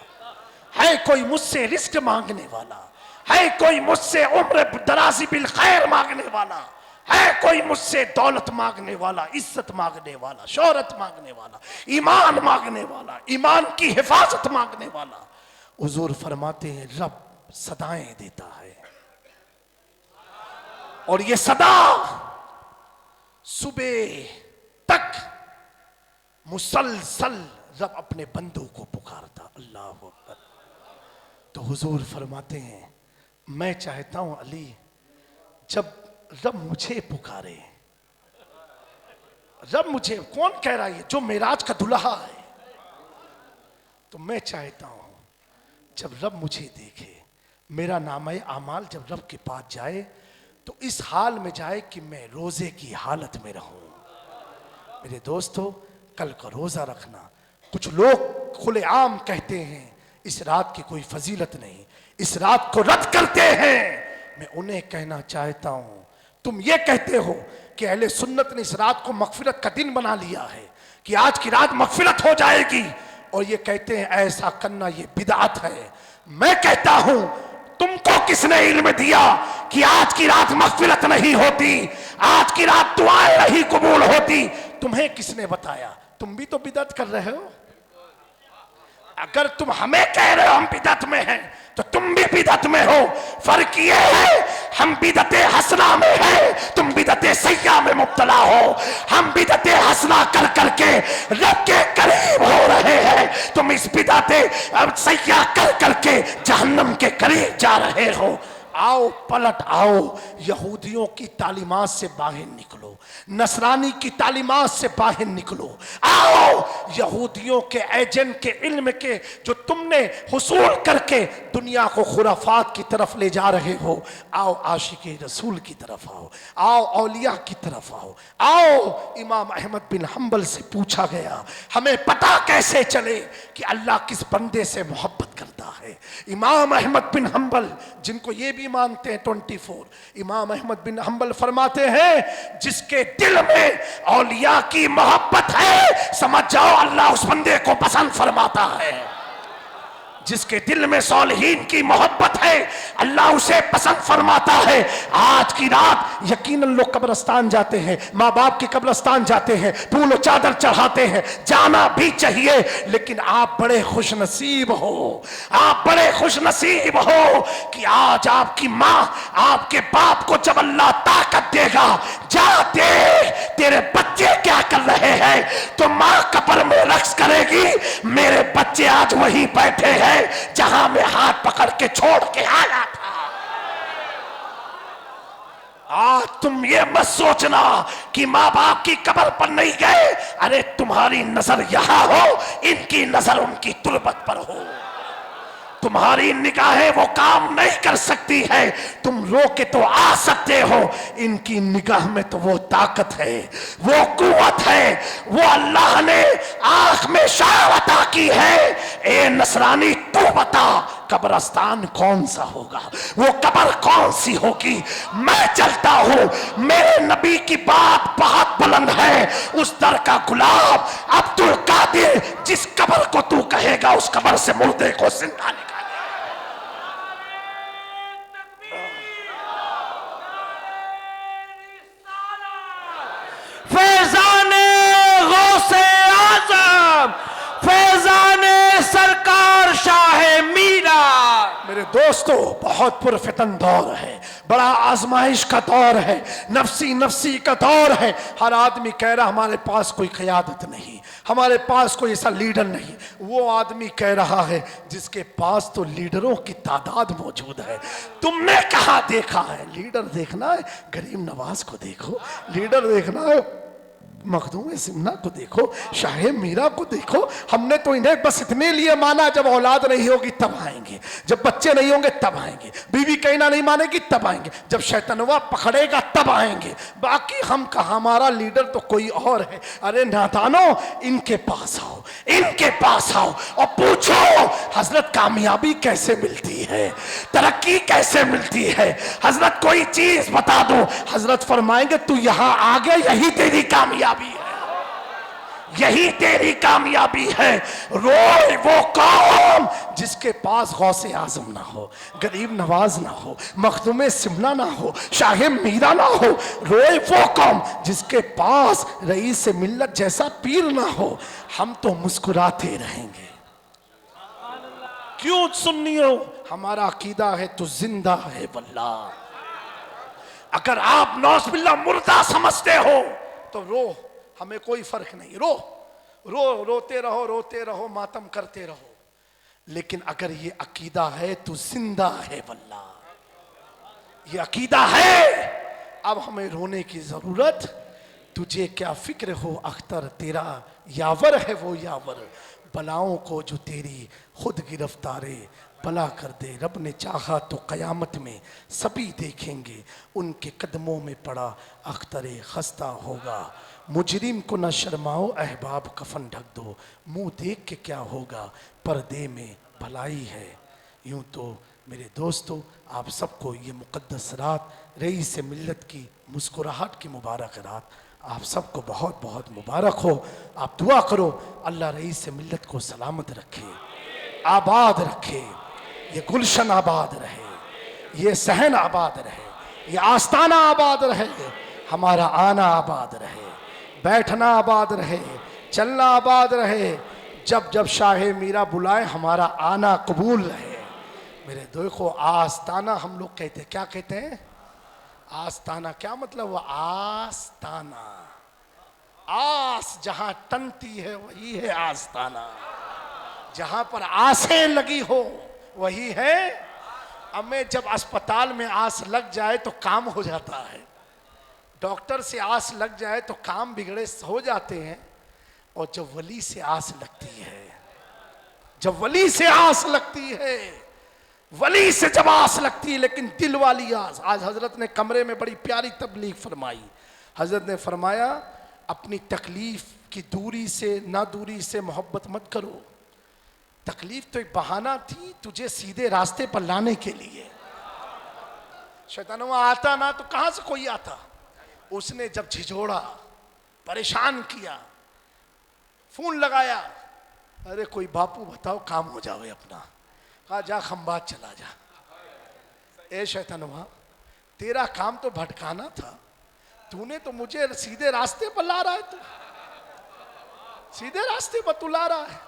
है कोई मुझसे रिस्क मांगने वाला, है कोई मुझसे उम्र दराजी बिल खैर मांगने वाला, है कोई मुझसे दौलत मांगने वाला, इज्जत मांगने वाला, शोहरत मांगने वाला, ईमान मांगने वाला, ईमान की हिफाजत मांगने वाला। हुजूर फरमाते हैं रब सदाएं देता है और ये सदा सुबह तक मुसलसल रब अपने बंदों को पुकारता। अल्लाह अकबर। तो हुजूर फरमाते हैं मैं चाहता हूं अली, जब रब मुझे पुकारे, रब मुझे, कौन कह रहा है जो मेराज का दुल्हा है, तो मैं चाहता हूं जब रब मुझे देखे, मेरा नामे आमाल जब रब के पास जाए तो इस हाल में जाए कि मैं रोजे की हालत में रहूं। मेरे दोस्तों, कल का रोजा रखना, कुछ लोग खुलेआम कहते हैं इस रात की कोई फजीलत नहीं, इस रात को रद्द करते हैं। मैं उन्हें कहना चाहता हूं, तुम ये कहते हो कि अहले सुन्नत ने इस रात को मगफिरत का दिन बना लिया है कि आज की रात मगफिरत हो जाएगी, और ये कहते हैं ऐसा करना ये बिदअत है। मैं कहता हूं तुमको किसने इल्म दिया कि आज की रात मगफिरत नहीं होती, आज की रात दुआएं नहीं कबूल होती? तुम्हें किसने बताया? तुम भी तो बिदअत कर रहे हो। अगर तुम हमें कह रहे हो हम बिदअत में हैं तो तुम भी बिदअत में हो। फर्क ये है हम बिदअते हसना में है, तुम बिदअते सय्या में मुब्तला हो। हम बिदअते हसना कर करके रब के करीब हो रहे हैं, तुम इस बिदअते सय्या कर करके जहन्नम के करीब जा रहे हो। आओ पलट आओ, यहूदियों की तालीमात से बाहर निकलो, नसरानी की तालीमात से बाहर निकलो। आओ यहूदियों के एजेंट के इल्म के जो तुमने हुसूल करके दुनिया को खुराफात की तरफ ले जा रहे हो, आओ आशिक़े रसूल की तरफ आओ, आओ औलिया की तरफ आओ। आओ इमाम अहमद बिन हम्बल से पूछा गया हमें पता कैसे चले कि अल्लाह किस बंदे से मोहब्बत करता है। इमाम अहमद बिन हम्बल, जिनको ये भी मानते हैं 24, इमाम अहमद बिन हम्बल फरमाते हैं जिसके दिल में औलिया की मोहब्बत है समझ जाओ अल्लाह उस बंदे को पसंद फरमाता है। जिसके दिल में सालिहीन की मोहब्बत है अल्लाह उसे पसंद फरमाता है। आज की रात यकीनन लोग कब्रस्तान जाते हैं, माँ बाप के कब्रस्तान जाते हैं, फूल चादर चढ़ाते हैं, जाना भी चाहिए, लेकिन आप बड़े खुश नसीब हो, आप बड़े खुश नसीब हो कि आज आपकी माँ आपके बाप को जब अल्लाह ताकत देगा, जा देख तेरे बच्चे क्या कर रहे हैं, तो माँ कब्र में रक्स करेगी मेरे बच्चे आज वहीं बैठे हैं जहां मैं हाथ पकड़ के छोड़ के आया था। आज तुम ये मत सोचना कि माँ बाप की कब्र पर नहीं गए, अरे तुम्हारी नजर यहां हो, इनकी नजर उनकी तुरबत पर हो। तुम्हारी निगाहें वो काम नहीं कर सकती है, तुम रो के तो आ सकते हो, इनकी निगाह में तो वो ताकत है, वो कुव्वत है, वो अल्लाह ने आंख में शाह अता की है। ए नसरानी तू बता कब्रस्तान कौन सा होगा, वो कब्र कौन सी होगी। मैं चलता हूं, मेरे नबी की बात बहुत बुलंद है। उस दर का गुलाब अब्दुल कादिर, जिस कब्र को तू कहेगा उस कब्र से मुर्दे को जिंदा निकाले। फैजाने गौसे आजम, फैजाने सरकार शाह मीरा। मेरे दोस्तों, बहुत पुरफितन दौर है, बड़ा आजमाइश का दौर है, नफसी नफसी का दौर है। हर आदमी कह रहा हमारे पास कोई क़यादत नहीं, हमारे पास कोई ऐसा लीडर नहीं। वो आदमी कह रहा है जिसके पास तो लीडरों की तादाद मौजूद है। तुमने कहाँ देखा है? लीडर देखना है गरीब नवाज को देखो, लीडर देखना है मखदूम सिमना को देखो, शाह मीरा को देखो। हमने तो इन्हें बस इतने लिए माना जब औलाद नहीं होगी तब आएंगे, जब बच्चे नहीं होंगे तब आएंगे, बीवी कहना नहीं मानेगी तब आएंगे, जब शैतानवा पकड़ेगा तब आएंगे। बाकी हम कहाँ, हमारा लीडर तो कोई और है। अरे नादानो, इनके पास आओ, इनके पास आओ और पूछो हजरत कामयाबी कैसे मिलती है, तरक्की कैसे मिलती है। हजरत कोई चीज बता दो, हजरत फरमाएंगे तू यहां आ गया, यही तेरी कामयाबी है, यही तेरी कामयाबी है। रोए वो कौम जिसके पास गौसे आजम ना हो, गरीब नवाज ना हो, मखदूम सिमना ना हो, शाह मीरा ना हो। रोए वो कौम जिसके पास रईस मिल्लत जैसा पीर ना हो। हम तो मुस्कुराते रहेंगे। क्यों सुन्नी हो? हमारा अकीदा है तो जिंदा है वल्लाह। अगर आप नौज़बिल्लाह मुर्दा समझते हो तो रो, हमें कोई फर्क नहीं, रो रो, रोते रहो, रोते रहो, मातम करते रहो। लेकिन अगर ये अकीदा है तो जिंदा है वल्लाह, ये अकीदा है। अब हमें रोने की जरूरत, तुझे क्या फिक्र हो अख्तर, तेरा यावर है वो यावर। बलाओं को जो तेरी खुद गिरफ्तारे भला कर दे। रब ने चाहा तो क़यामत में सभी देखेंगे, उनके कदमों में पड़ा अख्तरे खस्ता होगा। मुजरिम को न शर्माओ अहबाब, कफन ढक दो, मुंह देख के क्या होगा, पर्दे में भलाई है। यूं तो मेरे दोस्तों, आप सबको ये मुक़द्दस रात, रईस मिल्लत की मुस्कुराहट की मुबारक रात आप सबको बहुत बहुत मुबारक हो। आप दुआ करो अल्लाह रईस मिल्लत को सलामत रखे, आबाद रखे, ये गुलशन आबाद रहे, ये सहन आबाद रहे, ये आस्ताना आबाद रहे, हमारा आना आबाद रहे, बैठना आबाद रहे, चलना आबाद रहे। जब जब शाह मीरा बुलाए हमारा आना कबूल रहे। मेरे देखो, आस्ताना हम लोग कहते हैं, क्या कहते हैं? आस्ताना क्या मतलब? वो आस्ताना, आस जहां टनती है वही है आस्ताना, जहां पर आसें लगी हो वही है। हमें जब अस्पताल में आस लग जाए तो काम हो जाता है, डॉक्टर से आस लग जाए तो काम बिगड़े हो जाते हैं। और जब वली से आस लगती है, जब वली से आस लगती है, वली से जब आस लगती है, लेकिन दिल वाली आस। आज हजरत ने कमरे में बड़ी प्यारी तबलीग फरमाई। हजरत ने फरमाया अपनी तकलीफ की दूरी से, ना दूरी से मोहब्बत मत करो। तकलीफ तो एक बहाना थी तुझे सीधे रास्ते पर लाने के लिए। शैतानवा आता ना तो कहां से कोई आता। उसने जब झिझोड़ा, परेशान किया, फोन लगाया, अरे कोई बापू बताओ काम हो जावे अपना। कहा जा खंबात चला जा। ए शैतानवा, तेरा काम तो भटकाना था, तूने तो मुझे सीधे रास्ते पर ला रहा है, तू सीधे रास्ते पर तू ला रहा है।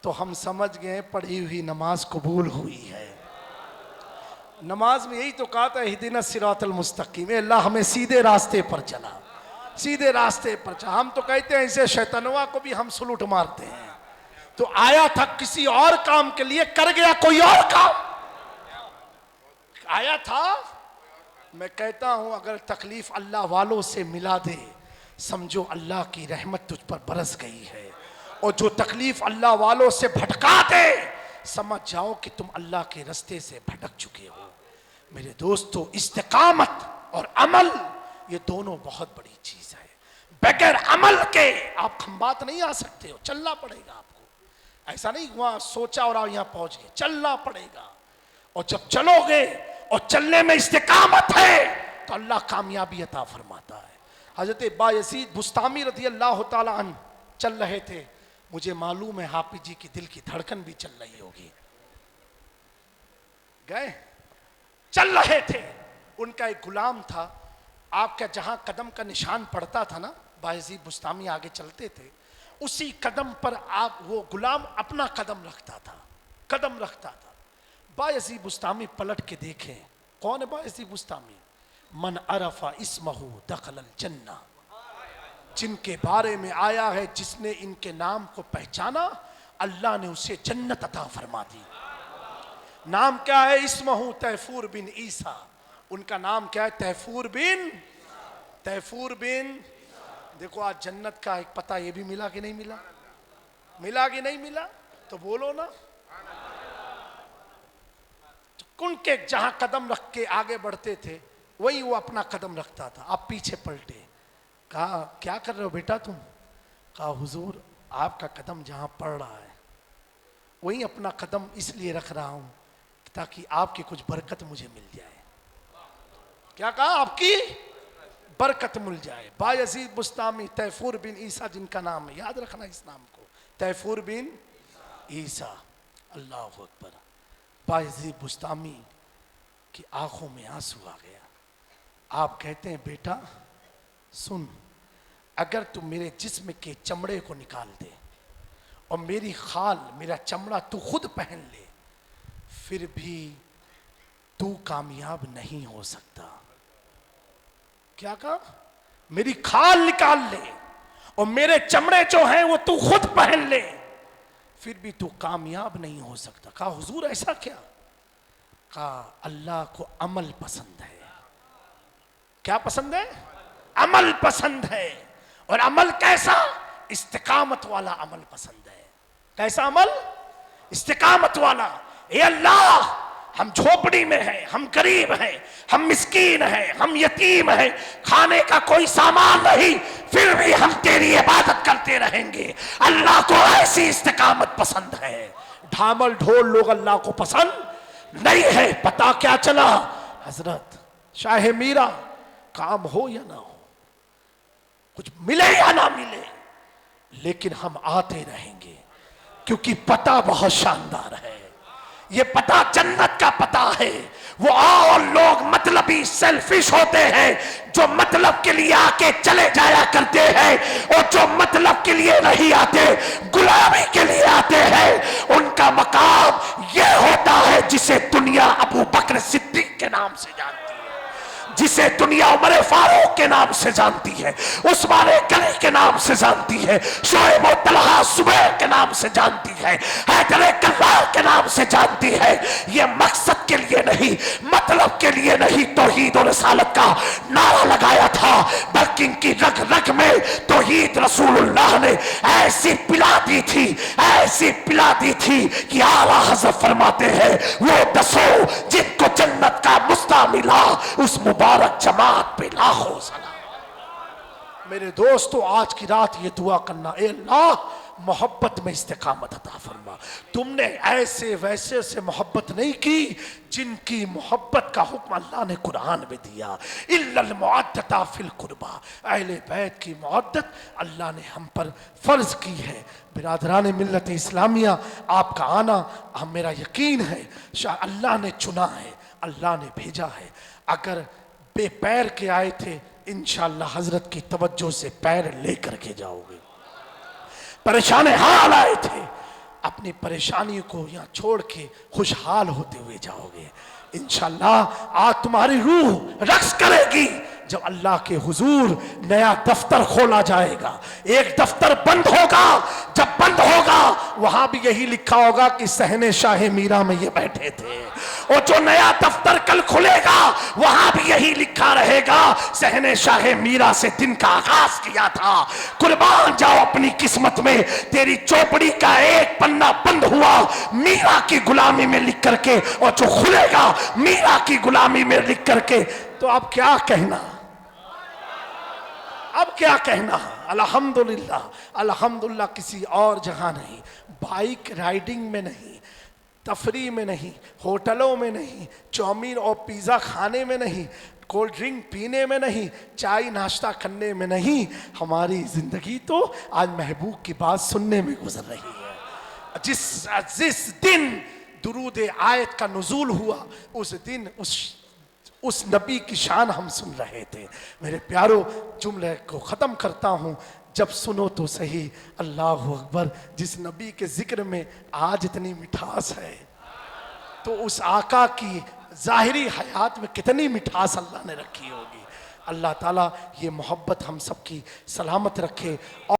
तो हम समझ गए पढ़ी हुई नमाज कबूल हुई है। नमाज में यही तो कहा था, इहदिना सिरातल मुस्तकीम, अल्लाह हमें सीधे रास्ते पर चला, सीधे रास्ते पर चला। हम तो कहते हैं इसे शैतानवा को भी हम सलूट मारते हैं। तो आया था किसी और काम के लिए, कर गया कोई और काम। आया था, मैं कहता हूं अगर तकलीफ अल्लाह वालों से मिला दे, समझो अल्लाह की रहमत तुझ पर बरस गई है। और जो तकलीफ अल्लाह वालों से भटका दे, समझ जाओ कि तुम अल्लाह के रास्ते से भटक चुके हो। मेरे दोस्तों, इस्तिकामत और अमल, ये दोनों बहुत बड़ी चीज है। बगैर अमल के आप खंबात नहीं आ सकते हो, चलना पड़ेगा आपको। ऐसा नहीं वहां सोचा और यहां पहुंच गए, चलना पड़ेगा। और जब चलोगे और चलने में इस्तिकामत है तो अल्लाह कामयाबी अता फरमाता है। हजरत बायजीद बुस्तामी रज़ी अल्लाह ताला अन्हु चल रहे थे, मुझे मालूम है हाफिज जी की दिल की धड़कन भी चल रही होगी। गए, चल रहे थे, उनका एक गुलाम था, आपका जहां कदम का निशान पड़ता था ना, बायजीद बुस्तामी आगे चलते थे, उसी कदम पर आप वो गुलाम अपना कदम रखता था, कदम रखता था। बायजीद बुस्तामी पलट के देखे, कौन है बायजीद बुस्तामी? मन अरफा इस्महु दखलल जन्ना, जिनके बारे में आया है जिसने इनके नाम को पहचाना अल्लाह ने उसे जन्नत अता फरमा दी। नाम क्या है? इस्महु तैफूर बिन ईसा, उनका नाम क्या है? तैफूर बिन। देखो आज जन्नत का एक पता ये भी मिला कि नहीं मिला? मिला कि नहीं मिला? तो बोलो ना। उनके जहां कदम रख के आगे बढ़ते थे वही वो अपना कदम रखता था। आप पीछे पलटे, कहा क्या कर रहे हो बेटा तुम? कहा हुजूर आपका कदम जहां पड़ रहा है वही अपना कदम इसलिए रख रहा हूं ताकि आपकी कुछ बरकत मुझे मिल जाए। क्या कहा? आपकी बरकत मिल जाए। बायजीद बुस्तामी तैफूर बिन ईसा जिनका नाम है, याद रखना इस नाम को, तैफूर बिन ईसा। अल्लाह अकबर। बायजीद बुस्तामी की आंखों में आंसू आ गया। आप कहते हैं बेटा सुन, अगर तू मेरे जिस्म के चमड़े को निकाल दे और मेरी खाल मेरा चमड़ा तू खुद पहन ले, फिर भी तू कामयाब नहीं हो सकता। क्या कहा? मेरी खाल निकाल ले और मेरे चमड़े जो हैं वो तू खुद पहन ले, फिर भी तू कामयाब नहीं हो सकता। कहा हुजूर ऐसा क्या? कहा अल्लाह को अमल पसंद है। क्या पसंद है? अमल पसंद है। और अमल कैसा? इस्तिकामत वाला अमल पसंद है। कैसा अमल? इस्तिकामत वाला। ए अल्लाह, हम झोपड़ी में हैं, हम गरीब हैं, हम मिस्कीन हैं, हम यतीम हैं, खाने का कोई सामान नहीं, फिर भी हम तेरी इबादत करते रहेंगे। अल्लाह को ऐसी इस्तिकामत पसंद है। ढामल ढोल लोग अल्लाह को पसंद नहीं है। पता क्या चला हजरत शाह मीरा, काम हो या ना हो, कुछ मिले या ना मिले, लेकिन हम आते रहेंगे क्योंकि पता बहुत शानदार है। ये पता जन्नत का पता है। वो और लोग मतलबी सेल्फिश होते हैं जो मतलब के लिए आके चले जाया करते हैं, और जो मतलब के लिए नहीं आते, गुलामी के लिए आते हैं, उनका मकाम ये होता है जिसे दुनिया अबू बकर सिद्दीक के नाम से जानती है, जिसे दुनिया उमर फारूक के नाम से जानती है, उस्मान गनी के नाम से जानती है, शोएब और तलहा सुबैर के नाम से जानती है, हैदर कल्लार के नाम से जानती है। ये मकसद के लिए नहीं, मतलब के लिए नहीं तौहीद और रिसालत का नारा लगाया था, बल्कि इनकी रग रग में तौहीद रसूलुल्लाह ने ऐसी पिला दी थी, ऐसी पिला दी थी कि आला हज़रत फरमाते हैं वो दसों जिनको जन्नत का मुस्ता मिला उस मुबारक जमात पे लाखों सलाम। मेरे दोस्तों, आज की रात ये दुआ करना, ए अल्लाह मोहब्बत में इस्तिकामत अता फरमा। तुमने ऐसे वैसे से मोहब्बत नहीं की जिनकी मोहब्बत का हुक्म अल्लाह ने कुरान में दिया। इल्लल मुअद्दता फिल कुर्बा, अहले बैत की मुअद्दत अल्लाह ने हम पर फर्ज की है। बिरादरान मिल्लत इस्लामिया, आपका आना हम मेरा यकीन है अल्लाह ने चुना है, अल्लाह ने भेजा है। अगर बेपैर के आए थे, इंशाअल्लाह हजरत की तवज्जो से पैर लेकर के जाओगे। परेशान हाल आए थे, अपनी परेशानी को यहाँ छोड़ के खुशहाल होते हुए जाओगे। इंशाअल्लाह आज तुम्हारी रूह रक्स करेगी जब अल्लाह के हुजूर नया दफ्तर खोला जाएगा। एक दफ्तर बंद होगा, जब बंद होगा वहां भी यही लिखा होगा कि सहने शाह मीरा में ये बैठे थे, और जो नया दफ्तर कल खुलेगा वहां भी यही लिखा रहेगा सहने शाह मीरा से दिन का आगाज किया था। कुर्बान जाओ अपनी किस्मत में, तेरी चौपड़ी का एक पन्ना बंद हुआ मीरा की गुलामी में लिख करके, और जो खुलेगा मीरा की गुलामी में लिख करके। तो अब क्या कहना, अब क्या कहना, अल्हम्दुलिल्लाह अल्हम्दुलिल्लाह, किसी और जगह नहीं, बाइक राइडिंग में नहीं, तफरी में नहीं, होटलों में नहीं, चाउमीन और पिज़्ज़ा खाने में नहीं, कोल्ड ड्रिंक पीने में नहीं, चाय नाश्ता करने में नहीं, हमारी ज़िंदगी तो आज महबूब की बात सुनने में गुजर रही है। जिस दिन दुरूद आयत का नुज़ूल हुआ, उस दिन उस नबी की शान हम सुन रहे थे। मेरे प्यारो, जुमले को ख़त्म करता हूँ, जब सुनो तो सही अल्लाह अकबर। जिस नबी के जिक्र में आज इतनी मिठास है, तो उस आका की ज़ाहिरी हयात में कितनी मिठास अल्लाह ने रखी होगी। अल्लाह ताला ये मोहब्बत हम सबकी सलामत रखे। और